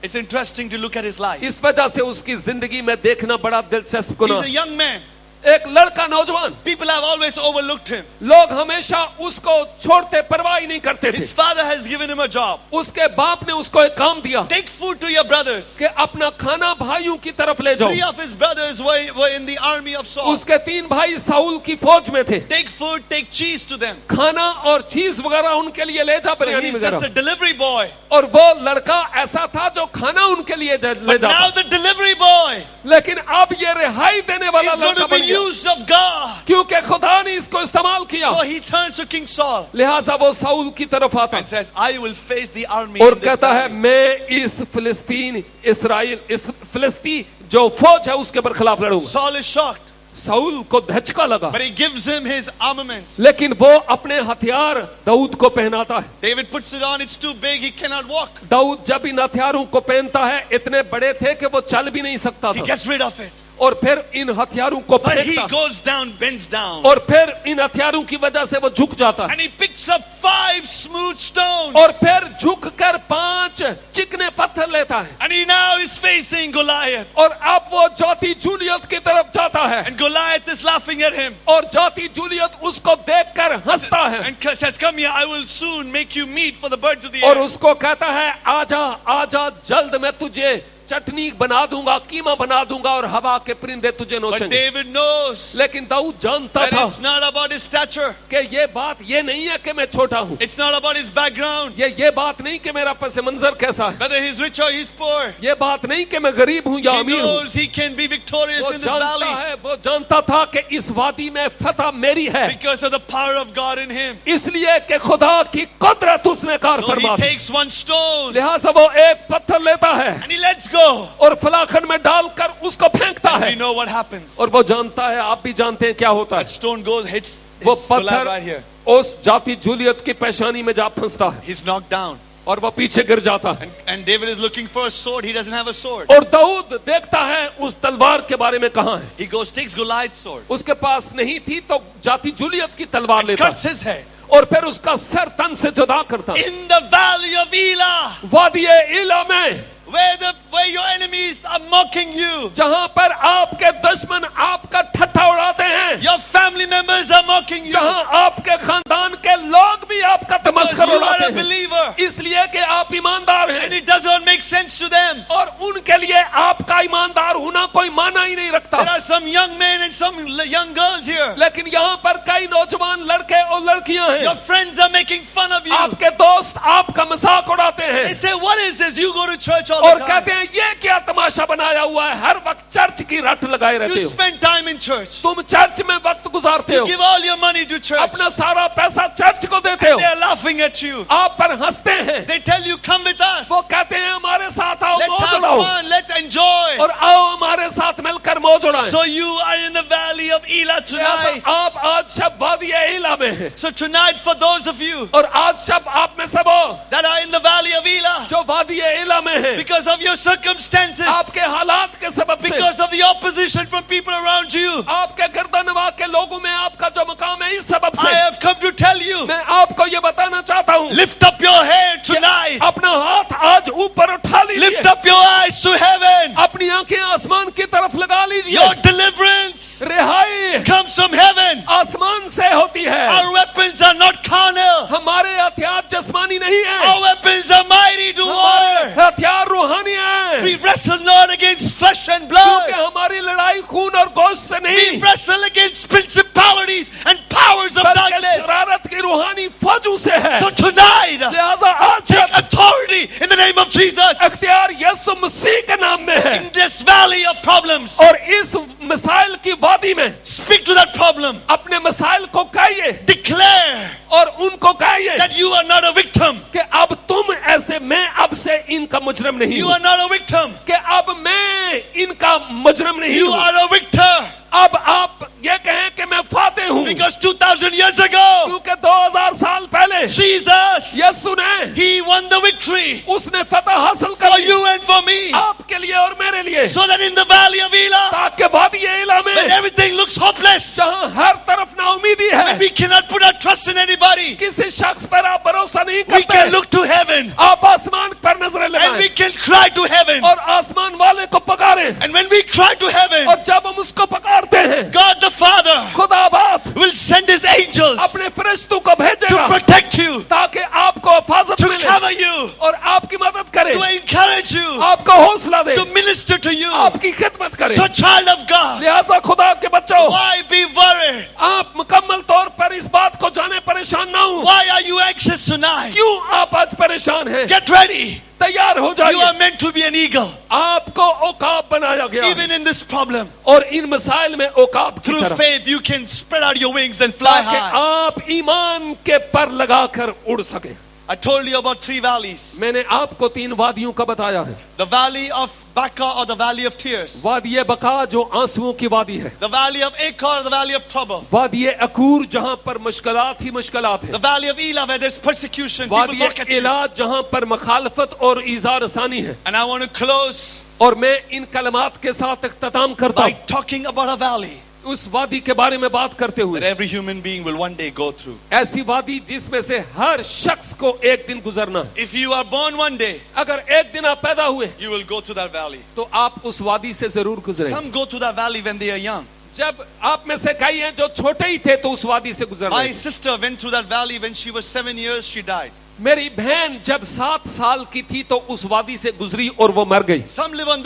It's interesting to look at his life. इस वजह से उसकी जिंदगी में देखना बड़ा दिलचस्प गुना। He's a young man. एक लड़का नौजवान, People have always overlooked him. लोग हमेशा उसको छोड़ते परवाह ही नहीं करते थे। His father has given him a job. उसके बाप ने उसको एक काम दिया Take food to your brothers. कि अपना खाना भाइयों की तरफ ले जाओ। 3 of his brothers were in the army of Saul. उसके 3 भाई साउल की फौज में थे। Take food, take cheese to them. खाना और चीज वगैरह उनके लिए ले जा, So biryani he's just a वगैरह। delivery boy. और वो लड़का ऐसा था जो खाना उनके लिए ले But now जाता। the delivery boy लेकिन अब ये रिहाई देने वाला is going लड़का to बन be गया, used of God. क्योंकि खुदा ने इसको इस्तेमाल किया। So he turns to King Saul लिहाजा वो साउल की तरफ आता and says, I will face the army. और in this कहता है, valley." मैं इस फिलिस्तीन इसराइल इस फिलिस्ती जो फौज है उसके पर खिलाफ लड़ूंगा। Saul is shocked, साउल को धचका लगा, but he gives him his armaments. लेकिन वो अपने हथियार दाऊद को पहनाता है। David puts it on, it's too big, he cannot walk. Dawood जब इन हथियारों को पहनता है, इतने बड़े थे कि वो चल भी नहीं सकता He था, gets rid of it. और फिर इन हथियारों को But he फेंकता, goes down, bends down, और फिर इन हथियारों की वजह से वो झुक जाता है, and he picks up 5 smooth stones. और फिर झुक कर 5 चिकने पत्थर लेता है, And he now is facing Goliath. और अब वो जाति जूलियत की तरफ जाता है, And Goliath is laughing at him और जाति जूलियत उसको देखकर हंसता है, and says, come here, I will soon make you meat for the birds of the और air. उसको कहता है, आजा आजा, जल्द मैं तुझे चटनी बना दूंगा, कीमा बना दूंगा, और हवा के परिंदे तुझे But नोचेंगे। David knows लेकिन दाऊद जानता that था it's not about his stature. कि ये बात ये नहीं है कि मैं छोटा हूँ, It's not about his background. ये बात नहीं कि मेरा पस मंजर कैसा है, Whether he's rich or he's poor. ये बात नहीं कि मैं गरीब हूँ या He अमीर हूँ। knows he can be victorious वो in this जानता valley है, वो जानता था कि इस वादी में फतह मेरी है, because of the power of God in him. इसलिए कि खुदा की कुदरत उसमें कार So he फरमा थी। takes one stone लिहाजा वो एक पत्थर लेता है and he lets go. और फलाखन में डालकर उसको फेंकता And है, we know what happens. और वो जानता है, आप भी जानते हैं क्या होता That है, stone goes, hits वो Goliath right here. पत्थर उस जाति जूलियत की पेशानी में जा फंसता है, He's knocked down. और वो पीछे गिर जाता है। And David is looking for a sword. He doesn't have a sword. और दाऊद देखता है उस तलवार के बारे में कहाँ है, He goes, takes Goliath's sword, उसके पास नहीं थी तो जाति जूलियत की तलवार लेता cuts his head. और फिर उसका सर तन से जुदा करता। In the valley of Elah, वादी इला में, where your enemies are mocking you, जहां पर आपके दुश्मन आपका ठट्ठा उड़ाते हैं, your family members are mocking you, जहां आपके खानदान के लोग भी आपका because तमस्कर you उड़ाते are a हैं, believer, इसलिए कि आप ईमानदार and हैं, it doesn't make sense to them. और उनके लिए आपका ईमानदार होना कोई माना ही नहीं There रखता। are some young men and some young girls here. लेकिन यहाँ पर कई नौजवान लड़के और लड़कियां Your हैं, friends are making fun of you. आपके दोस्त आपका मजाक उड़ाते They हैं say, what is this? You go to church all और the time. कहते हैं, ये क्या तमाशा बनाया हुआ है, हर वक्त चर्च की रट लगाए रहते You हो, spend time in church. तुम चर्च में वक्त गुजारते You हो, give all your money to church. अपना सारा पैसा चर्च को देते हो, They're laughing at you. आप पर हंसते हैं, They tell you, come with us. वो कहते हैं हमारे साथ आओ, Let's मौज have उड़ाओ, fun. Let's enjoy. और आओ हमारे साथ मिलकर मौज उड़ाएं। So you are in the valley of Elah tonight. आप आज सब वादी इला में हैं, So tonight, for those of you और आज सब आप में सब हो that are in the valley of Elah, जो वादी इला में हैं, because of your circumstances, आपके हालात के सबब से, because of the opposition from people around you, आपके गर्दनवा के लोगों में आपका जो मकाम है, इस सबब I से have come to tell you, मैं आपको ये बताना चाहता हूँ, lift up your head tonight. अपना हाथ आज ऊपर उठा लीजिए, Lift up your eyes to heaven. अपनी आंखें आसमान की तरफ लगा लीजिए। Your deliverance रिहाई comes from heaven. आसमान से होती है, Our weapons are not carnal. हमारे हथियार जिस्मानी नहीं है, Our weapons are mighty to हमारे war. हथियार रूहानी है, We wrestle not against flesh and क्योंकि blood. हमारी लड़ाई खून और गोश्त से We नहीं, wrestle against principalities and powers of बल्कि darkness. शरारत की रूहानी फौजों से है। So tonight, लिहाजा आज take authority in the name of Jesus अख्तियार यीशु मसीह के नाम में है, in this valley of problems. और इस मिसाइल की वादी में Speak to that problem. अपने मिसाइल को कहिए Declare और उनको कहिए that you are not a victim. कि अब तुम ऐसे, मैं अब से इनका मुजरिम नहीं You हूं, are not a victim. कि अब मैं इनका मुजरिम नहीं You हूं, are a victor. अब आप ये कहें कि मैं फाते हूं, Because 2000 years ago, क्योंकि 2000 साल पहले Jesus, यीशु ने, He won the victory उसने फतह हासिल for कर ली you and for me. आपके लिए और मेरे लिए, So that in the valley of Elah, ताकि वादी इला when में everything looks hopeless, जहां हर तरफ नाउमीदी है, when we cannot put our trust in anybody. किसी शख्स पर आप भरोसा नहीं We can करते। look to heaven आप आसमान पर नजरें and we लगाएं can cry to heaven. और आसमान वाले को पुकारें। And when we cry to heaven, और जब हम उसको पुकारते हैं, God the Father खुदा बाप will send his angels अपने फरिश्तों को to भेजेगा protect you, ताकि आपको हिफाजत to मिले cover you, और आपकी मदद करे, to encourage you, आपको हौसला दे, to minister to you. आपकी खिदमत करे। So child of God, लिहाजा खुदा के बच्चों, why be worried? आप मुकम्मल तौर पर इस बात को जाने परेशान ना हो। Why are you anxious tonight? क्यों आप आज परेशान हैं? Get ready. तैयार हो You are जाइए। meant to be an eagle. आपको औकाब बनाया गया है। Even in this problem, और इन मसाइल में औकाब की through तरह, faith, you can spread out your wings and fly ताकि high. आप ईमान के पर लगाकर उड़ सके। I told you about 3 valleys. मैंने आपको 3 वादियों का बताया है। The valley of Baca or the valley of tears. वादी बका जो आंसुओं की वादी है, The valley of Achor or the valley of trouble. वादी अकूर जहां पर मुश्किलात ही मुश्किलात है, The valley of Elah where there's persecution. People वादी mock at you. इलाज जहां पर मखालफत और ईज़ार आसानी है। And I want to close और मैं इन कलमात के साथ इख्तिताम करता by हूं talking about a valley उस वादी के बारे में बात करते that हुए। every human being will one day go through. ऐसी वादी जिसमें से हर शख्स को एक दिन गुजरना है। If you are born one day, अगर एक दिन आप पैदा हुए you will go through that valley. तो आप उस वादी से जरूर गुजरे। Some go through that valley when they are young. जब आप में से कई हैं जो छोटे ही थे तो उस वादी से गुजर My रहे। sister went through that valley when she was 7 years, she died. मेरी बहन जब 7 साल की थी तो उस वादी से गुजरी और वो मर गई। Some live on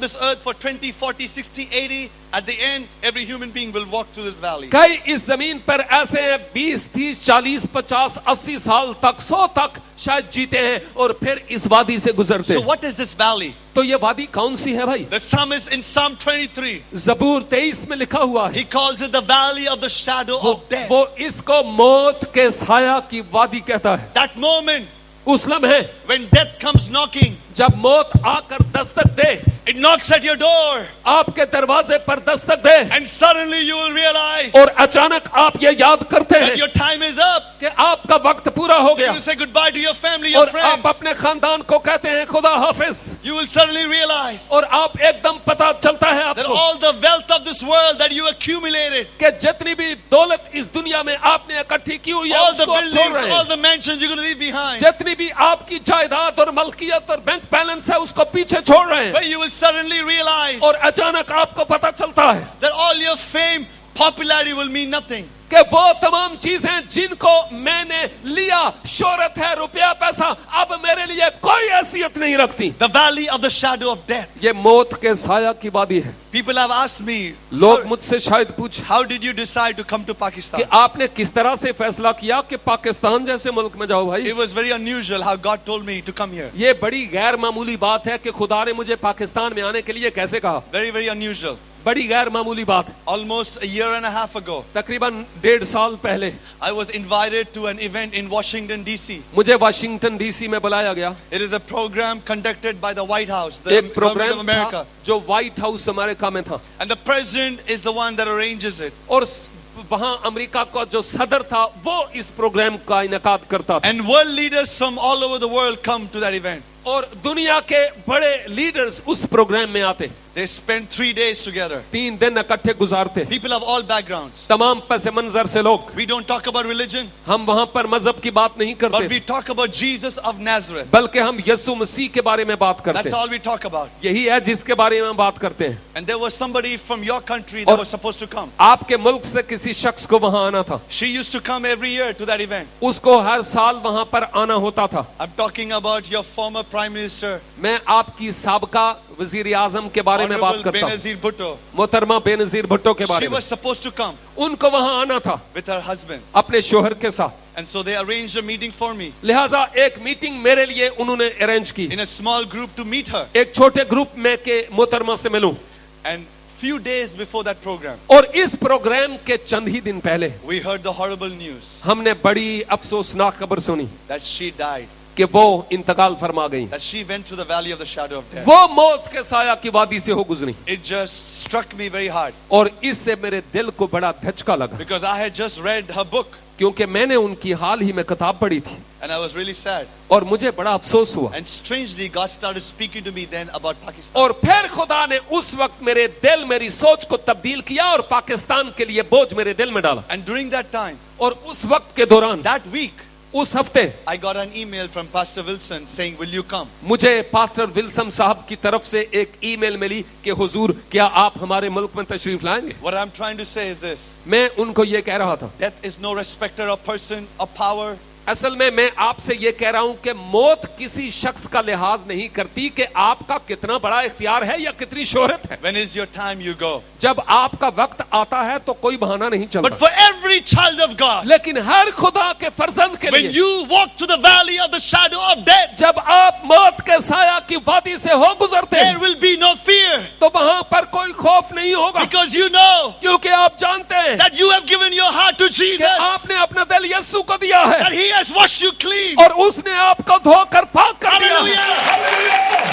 this earth for 20, 40, 60, 80. At the end, every human being will walk through this valley. कई इस जमीन पर ऐसे हैं 20, 30, 40, 50, 80 साल तक 100 तक शायद जीते हैं और फिर इस वादी से गुजरते So हैं। what is this valley? तो ये वादी कौन सी है भाई? The psalmist in Psalm 23, जबूर 23 में लिखा हुआ है, he calls it the valley of the shadow of death. वो इसको मौत के साया की वादी कहता है। That moment उस लम्हे when death comes knocking, जब मौत आकर दस्तक दे, it knocks at your door, आपके दरवाजे पर दस्तक दे, and suddenly you will realize और अचानक आप ये याद करते that हैं your time is up. कि आपका वक्त पूरा हो गया You will say goodbye to your family, your और आप friends. अपने खानदान को कहते हैं खुदा हाफिज, You will suddenly realize और आप एकदम पता चलता है that आपको all the wealth of this world that you accumulated, कि जितनी भी दौलत इस दुनिया में आपने इकट्ठी की हुई है all the उसको आप छोड़ buildings, रहे all हैं। the mansions you're going to leave behind, जितनी भी आपकी जायदाद और मलकियत और बैंक बैलेंस है उसको पीछे छोड़ रहे हैं but you will suddenly realize और अचानक आपको पता चलता है that all your fame, popularity will mean nothing. कि वो तमाम चीजें जिनको मैंने लिया, शोहरत है, रुपया पैसा, अब मेरे लिए कोई हैसियत नहीं रखती। The valley of the shadow of death. ये मौत के साया की वादी है। People have asked me, लोग मुझसे शायद पूछे how did you decide to come to कि Pakistan? आपने किस तरह से फैसला किया कि पाकिस्तान जैसे मुल्क में जाओ भाई। It was very unusual how God told me to come here. ये बड़ी गैर मामूली बात है कि खुदा ने मुझे पाकिस्तान में आने के लिए कैसे कहा। Very, very unusual. बड़ी गैर मामूली बात है। Almost a year and a half ago, तकरीबन 1.5 साल पहले I was invited to an event in Washington, D.C. मुझे वाशिंगटन डीसी में बुलाया गया। It is a program conducted by the White House, the एक government of प्रोग्राम America. था जो व्हाइट हाउस अमेरिका में था And the president is the one that arranges it. और वहां अमेरिका का जो सदर था वो इस प्रोग्राम का इनेकाद करता था And world leaders from all over the world come to that event. और दुनिया के बड़े लीडर्स उस प्रोग्राम में आते। They spend 3 days together. 3 दिन इकट्ठे गुजारते। People of all backgrounds. तमाम पस मंजर से लोग। We don't talk about religion, हम वहां पर मजहब की बात नहीं but करते we talk about Jesus of Nazareth. बल्कि हम यीशु मसीह के बारे में बात करते That's हैं। all we talk about. यही है जिसके बारे में हम बात करते हैं। And there was somebody from your country that और- was supposed to come. आपके मुल्क से किसी शख्स को वहां आना था। She used to come every year to that event. उसको हर साल वहां पर आना होता था। I'm talking about your former Prime Minister, मैं आपकी साबका वजीर आजम के बारे में बात Honorable करता हूँ, Benazir Bhutto. मोहतरमा बेनजीर भुट्टो के बारे She में। was supposed to come उनको वहां आना था with her husband. अपने शोहर के साथ। And so they arranged a meeting for me लिहाजा एक मीटिंग मेरे लिए उन्होंने अरेंज की, in a small group to meet her. एक छोटे ग्रुप में के मोहतरमा से मिलूं। And few days before that program, और इस प्रोग्राम के चंद ही दिन पहले we heard the horrible news हमने बड़ी अफसोसनाक खबर सुनी that she died. कि वो इंतकाल फरमा गई, that she went through the valley of the shadow of death. वो मौत के साया की वादी से हो गुजरी। It just struck me very hard और इससे मेरे दिल को बड़ा धचका लगा, because I had just read her book क्योंकि मैंने उनकी हाल ही में किताब पढ़ी थी and I was really sad. और मुझे बड़ा अफसोस हुआ। And strangely, God started speaking to me then about Pakistan. और फिर खुदा ने उस वक्त मेरे दिल, मेरी सोच को तब्दील किया और पाकिस्तान के लिए बोझ मेरे दिल में डाला। And during that time, और उस वक्त के दौरान, that week, उस हफ्ते I got an email from Pastor Wilson saying, "Will you come?" मुझे पास्टर विल्सन साहब की तरफ से एक ईमेल मिली कि हुजूर क्या आप हमारे मुल्क में तशरीफ लाएंगे। What I'm trying to say is this: मैं उनको ये कह रहा था, death is no respecter of person, of power. असल में मैं आपसे ये कह रहा हूं कि मौत किसी शख्स का लिहाज नहीं करती कि आपका कितना बड़ा इख्तियार है या कितनी शोहरत है। When is your time, you go. जब आपका वक्त आता है तो कोई बहाना नहीं But चलता, for every child of God, लेकिन हर खुदा के फर्जंद के when लिए you walk through the valley of the shadow of death, जब आप मौत के साया की वादी से हो गुजरते there हैं will be no fear, तो वहां पर कोई खौफ नहीं होगा, because you know क्योंकि आप जानते हैं that you have given your heart to कि Jesus, आपने अपना दिल यीशु को दिया है that He has washed you clean. और उसने आपको धोकर पाक कर दिया है।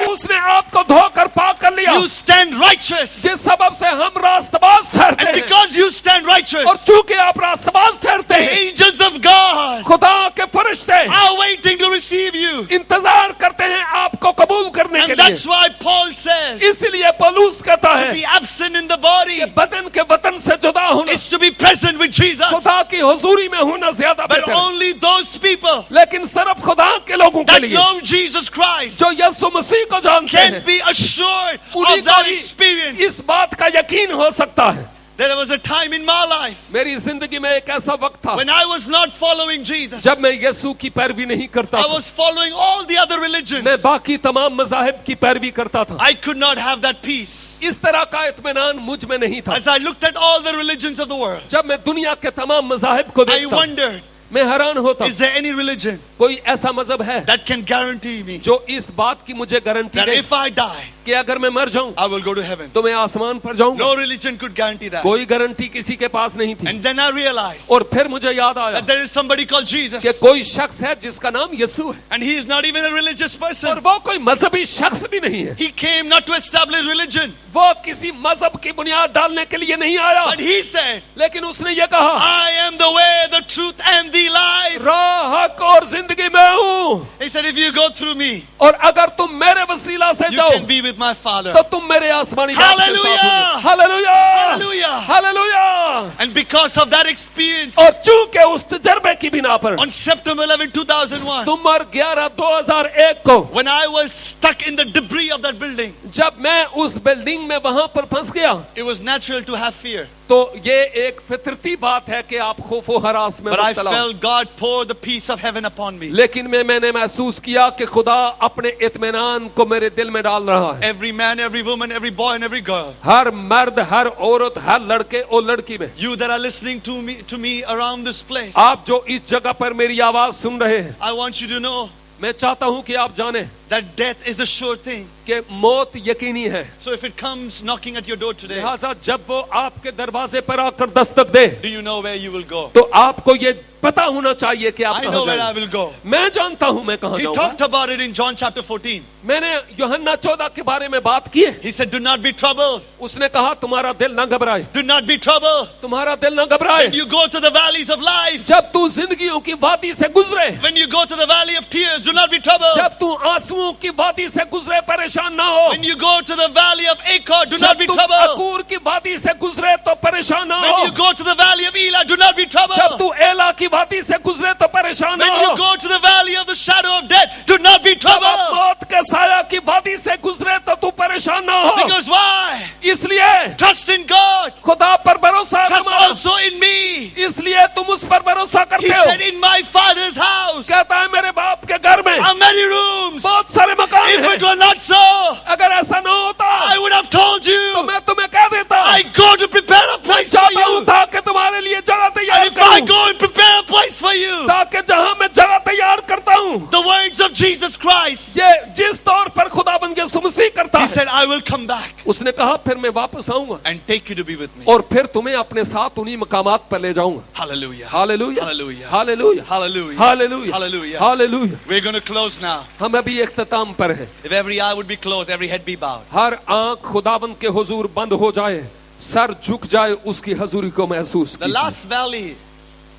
उसने आपको धोकर पाक कर लिया, You stand righteous, जिस सबब से हम रास्तबाज ठहरते and हैं। because you stand righteous, और चूंकि आप रास्तबाज ठहरते the हैं, angels of God खुदा के फरिश्ते are waiting to receive you. इंतजार करते हैं आपको कबूल करने के And लिए। that's why Paul says, इसलिए पौलुस कहता to है be absent in the body कि बदन के वतन से जुदा होना is to be present with Jesus. खुदा की हुजूरी में होना ज्यादा But बेहतर है। only those people लेकिन सिर्फ खुदा के लोगों के that लिए know Jesus Christ जो यीशु मसीह को जानते can हैं, be assured उन्हीं of that को ही experience. इस बात का यकीन हो सकता है। There was a time in my life मेरी जिंदगी में एक ऐसा वक्त था when I was not following Jesus. जब मैं यीशु की पैरवी नहीं करता I था, was following all the other religions. मैं बाकी तमाम मज़ाहिब की पैरवी करता था। I could not have that peace. इस तरह का इत्मीनान मुझ में नहीं था। As I looked at all the religions of the world, जब मैं दुनिया के तमाम मज़ाहिब को I देखता, wondered, मैं हैरान होता, is there any religion कोई ऐसा मजहब है that can guarantee me जो इस बात की मुझे guarantee that they if I die, कि अगर मैं मर जाऊं I will go to heaven? तो मैं आसमान पर जाऊंगा। No religion could guarantee that. कोई गारंटी किसी के पास नहीं थी। And then I realized और फिर मुझे याद आया that there is somebody called Jesus, कि कोई शख्स है जिसका नाम यीशु है and he is not even a religious और person. वो कोई मजहबी शख्स भी नहीं है। He came not to establish religion, वो किसी मजहब की बुनियाद डालने के लिए नहीं आया, but he said, लेकिन उसने ये कहा, I am the way, the truth, and the life. राह, हक और जिंदगी मैं हूँ, He said, if you go through me, और अगर तुम मेरे वसीला से you जाओ can be with my Father. तो तुम मेरे आसमानी बाप के साथ Hallelujah! होगे। Hallelujah, Hallelujah! Hallelujah. And because of that experience, और चूंकि उस तजर्बे की बिना पर on September 11, 2001, सितंबर 11/2001 को when I was stuck in the debris of that building, जब मैं उस बिल्डिंग में वहां पर फंस गया, it was natural to have fear. तो ये एक फितरती बात है कि आप खौफ व हरास में But I मुब्तला हो। felt God pour the peace of heaven upon me. लेकिन मैंने महसूस किया कि खुदा अपने इत्मीनान को मेरे दिल में डाल रहा है। Every man, every woman, every boy, and every girl, हर मर्द, हर औरत, हर लड़के और लड़की में, you that are listening to me around this place, आप जो इस जगह पर मेरी आवाज सुन रहे हैं, I want you to know मैं चाहता हूं कि आप जाने that death is a sure thing. कि मौत यकीनी है। So if it comes knocking at your door today, लिहाजा जब वो आपके दरवाजे पर आकर दस्तक दे, do you know where you will go? तो आपको ये पता होना चाहिए कि आप I कहां know where I जाएंगे। will go. मैं जानता हूं मैं कहां He जाऊंगा। talked about it in John chapter 14. मैंने यूहन्ना 14 के बारे में बात की है। He said, do not be troubled. उसने कहा तुम्हारा दिल ना घबराए, Do not be troubled. तुम्हारा दिल ना घबराए। When you go to the valleys of life, जब तू जिंदगियों की वादी से गुजरे, when you go to the valley of tears, do not be troubled. जब तू आंसुओं की वादी से गुजरे परेशान ना हो, When you go to the valley of Achor, do जब not be तू troubled. अकूर की वादी से गुजरे तो परेशान ना When हो, you go to the valley of Elah, do not be जब troubled. तू एला की वादी से गुजरे तो परेशान ना When हो, you go to the valley of the shadow of death, do not be जब आप troubled. मौत के साया की वादी से गुजरे तो तू परेशान ना हो। Because why? इसलिए Trust in God. खुदा पर भरोसा Trust हमारा, also in me. इसलिए तुम उस पर भरोसा He करते हो। said, in my Father's house कहता है मेरे बाप के घर में are many rooms. बहुत सारे मकान If हैं। it were not so, अगर ऐसा न होता I would have told तो you. मैं तुम्हें कह देता। I go to prepare a place for चाहता हूँ you. ताकि तुम्हारे लिए जगह तैयार And if I करूं, go and prepare a place for you, ताकि जहाँ मैं जगह तैयार करता हूँ, the words of Jesus Christ, ये जिस तौर पर खुदाबंद के सुमसी करता He है, said, I I will come back उसने कहा फिर मैं वापस आऊंगा and take you to be with me. और फिर तुम्हें अपने साथ उन्हीं मकामात पर ले जाऊंगा। Hallelujah. Hallelujah, Hallelujah. Hallelujah, Hallelujah. Hallelujah, Hallelujah. Hallelujah. We're going to close now. हम अभी इख्तिताम पर हैं। If every eye would be closed, every head be bowed. हर आंख खुदावंद के हुजूर बंद हो जाए, सर झुक जाए, उसकी हजूरी को महसूस The कीजिए। last valley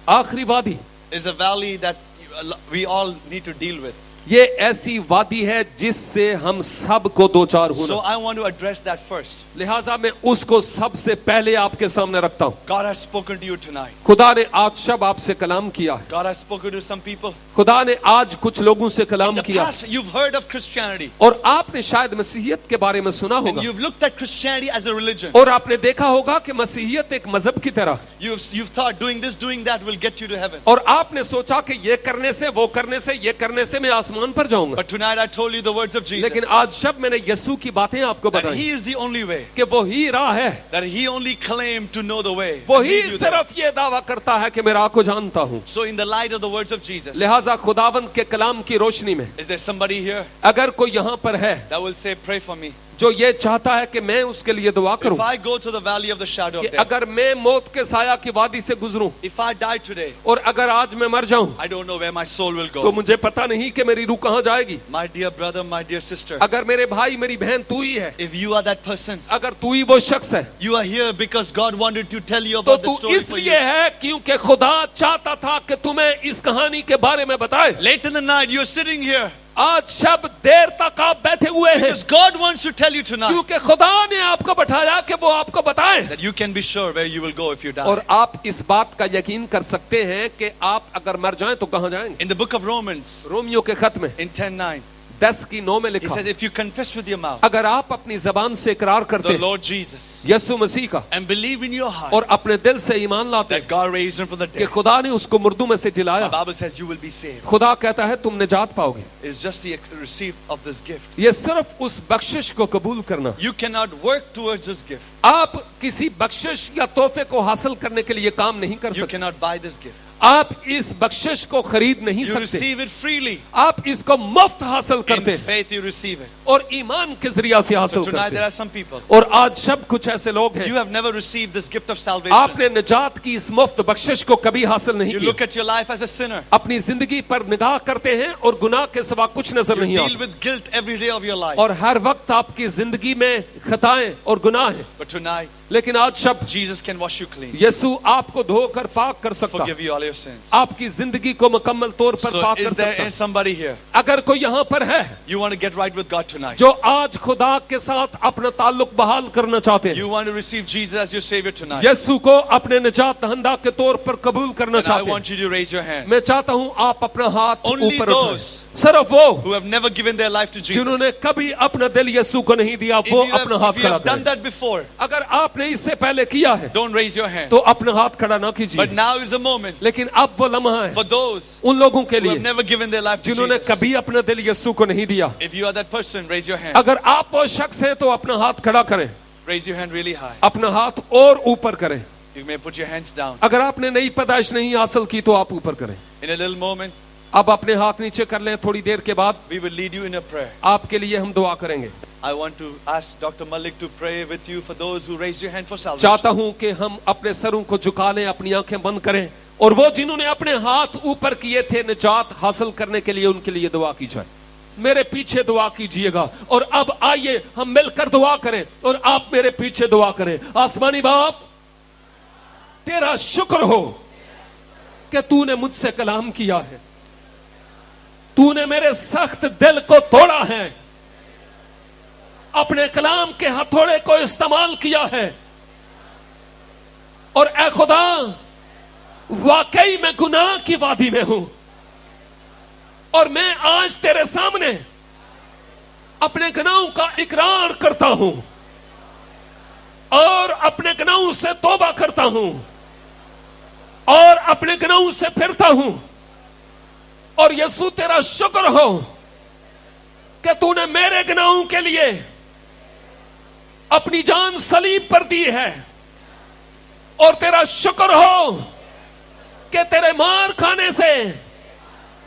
आखिरी वादी is a valley that we all need to deal with. ये ऐसी वादी है जिससे हम सब को दो चार होना। So I want to address that first. लिहाजा मैं उसको सबसे पहले आपके सामने रखता हूँ। God has spoken to you tonight. खुदा ने आज शब आपसे कलाम किया है। God has spoken to some people. खुदा ने आज कुछ लोगों से In कलाम the किया past, you've heard of Christianity. और आपने शायद मसीहियत के बारे में सुना And होगा you've looked at Christianity as a religion. और आपने देखा होगा कि मसीहियत एक मजहब की तरह, You've thought doing this, doing that will get you to heaven. और आपने सोचा कि ये करने से, वो करने से, ये करने से मैं आसमान पर जाऊंगा। But tonight I told you the words of Jesus. लेकिन आज शब मैंने यीशु की बातें आपको That बताई He is the only way. कि वो ही राह है, That He only claimed to know the way. वो and he lead you there. सिर्फ ये दावा करता है कि मैं राह को जानता हूँ। So in the light of the words of Jesus, लिहाजा खुदावंद के कलाम की रोशनी में is there somebody here अगर कोई यहाँ पर है that will say, pray for me? जो ये चाहता है कि मैं उसके लिए दुआ करूं, If I go to the valley of the shadow कि of death, अगर मैं मौत के साया की वादी से गुजरूं if I die today, और अगर आज मैं मर जाऊं I don't know where my soul will तो go. मुझे पता नहीं कि मेरी रूह कहाँ जाएगी। My dear brother, my dear sister, अगर मेरे भाई मेरी बहन तू ही है, if you are that person, अगर तू ही वो शख्स है, you are here because God wanted to tell you तो about the तू story for you. इसलिए है क्योंकि खुदा चाहता था कि तुम्हें इस कहानी के बारे में बताए। Late in the night, you're sitting here आज शब देर तक आप बैठे हुए हैं because God wants to tell you tonight क्योंकि खुदा ने आपको बैठाया कि वो आपको बताए that you can be sure where you will go if you die. और आप इस बात का यकीन कर सकते हैं कि आप अगर मर जाएं तो कहां जाएंगे। In the book of Romans, Romeo के खत में in 10:9, 10:9 में he लिखा, says, if you confess with your mouth अगर आप अपनी जबान से इकरार करते the हैं Lord Jesus यीशु मसीह का and believe in your heart और अपने दिल से ईमान लाते that हैं God raised him from the कि dead, खुदा ने उसको मुर्दों में से the जिलाया, Bible says you will be saved. खुदा कहता है तुम निजात पाओगे। It's just the receipt of this gift. ये सिर्फ उस बख्शिश को कबूल करना। You cannot work towards this gift. आप किसी बख्शिश या तोहफे को हासिल करने के लिए काम नहीं कर You सकते। cannot buy this gift. आप इस बख्शिश को खरीद नहीं You सकते, receive it freely. आप इसको मुफ्त हासिल In करते हैं faith you receive it. और ईमान के जरिया से So हासिल tonight करते there हैं। are some people, और आज सब कुछ ऐसे लोग हैं, you have never received this gift of salvation. आपने निजात की इस मुफ्त बख्शिश को कभी हासिल नहीं You किया। look at your life as a sinner. अपनी जिंदगी पर निगाह करते हैं और गुनाह के सिवा कुछ नजर You नहीं deal आता with guilt every day of your life. और हर वक्त आपकी जिंदगी में खताएं और गुनाह हैं। But tonight, लेकिन आज शब्द Jesus can wash you clean. यीशु आपको धोकर पाक कर सकता है, Forgive you all your sins. आपकी जिंदगी को मुकम्मल तौर पर So पाक कर is सकता there है। somebody here? अगर कोई यहाँ पर है You want to get right with God tonight. जो आज खुदा के साथ अपना ताल्लुक बहाल करना चाहते हैं, You want to receive Jesus as your Savior tonight. यीशु को अपने निजात दहंदा के तौर पर कबूल करना And I चाहते हैं, want you to raise your hand. मैं चाहता हूँ आप अपना हाथ Only ऊपर उठाएं। those सिर्फ वो Who have never given their life to Jesus. जिन्होंने कभी अपना दिल यीशु को नहीं दिया, If वो you have, अपना हाथ if you खड़ा have done करें। that before, अगर आपने इससे पहले किया है don't raise your hand. तो अपना हाथ खड़ा ना कीजिए, But now is the moment लेकिन अब वो लम्हा है for those उन लोगों के who have लिए never given their life to जिन्होंने Jesus. कभी अपना दिल यीशु को नहीं दिया। If you are that person, raise your hand. अगर आप वो शख्स हैं तो अपना हाथ खड़ा करें, Raise your hand really high. अपना हाथ और ऊपर करें। You may put your hands down. अगर आपने नई पैदाइश नहीं हासिल की तो आप ऊपर करें। In a little moment, अब अपने हाथ नीचे कर लें। थोड़ी देर के बाद we will lead you in a prayer. आपके लिए हम दुआ करेंगे। I want to ask Dr. Malik to pray with you for those who raise your hand for salvation. चाहता हूं कि हम अपने सरों को झुका लें, अपनी आंखें बंद करें और वो जिन्होंने अपने हाथ ऊपर किए थे निजात हासिल करने के लिए, उनके लिए दुआ की जाए। मेरे पीछे दुआ कीजिएगा और अब आइए हम मिलकर दुआ करें और आप मेरे पीछे दुआ करें। आसमानी बाप, तेरा शुक्र हो कि तूने मुझसे कलाम किया है, तूने मेरे सख्त दिल को तोड़ा है, अपने कलाम के हथौड़े को इस्तेमाल किया है और ऐ खुदा, वाकई मैं गुनाह की वादी में हूं और मैं आज तेरे सामने अपने गुनाहों का इकरार करता हूं और अपने गुनाहों से तौबा करता हूं और अपने गुनाहों से फिरता हूं। और यीशु, तेरा शुक्र हो कि तूने मेरे गुनाहों के लिए अपनी जान सलीब पर दी है और तेरा शुक्र हो कि तेरे मार खाने से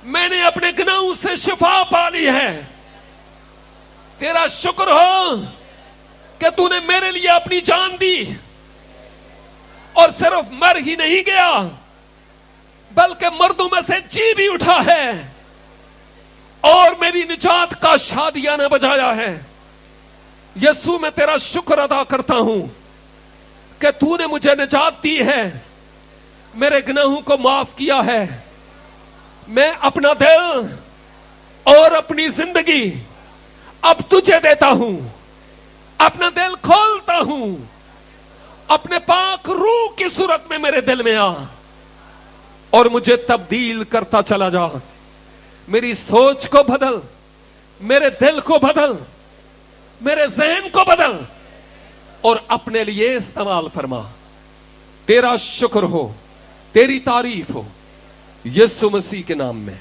मैंने अपने गुनाहों से शिफा पा ली है। तेरा शुक्र हो कि तूने मेरे लिए अपनी जान दी और सिर्फ मर ही नहीं गया बल्कि मर्दों में से जी भी उठा है और मेरी निजात का शादियाना बजाया है। यीशु, मैं तेरा शुक्र अदा करता हूं कि तूने मुझे निजात दी है, मेरे गुनाहों को माफ किया है। मैं अपना दिल और अपनी जिंदगी अब तुझे देता हूं। अपना दिल खोलता हूं, अपने पाक रूह की सूरत में मेरे दिल में आ और मुझे तब्दील करता चला जा। मेरी सोच को बदल, मेरे दिल को बदल, मेरे ज़हन को बदल और अपने लिए इस्तेमाल फरमा। तेरा शुक्र हो, तेरी तारीफ हो, यीशु मसीह के नाम में,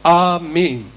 आमीन।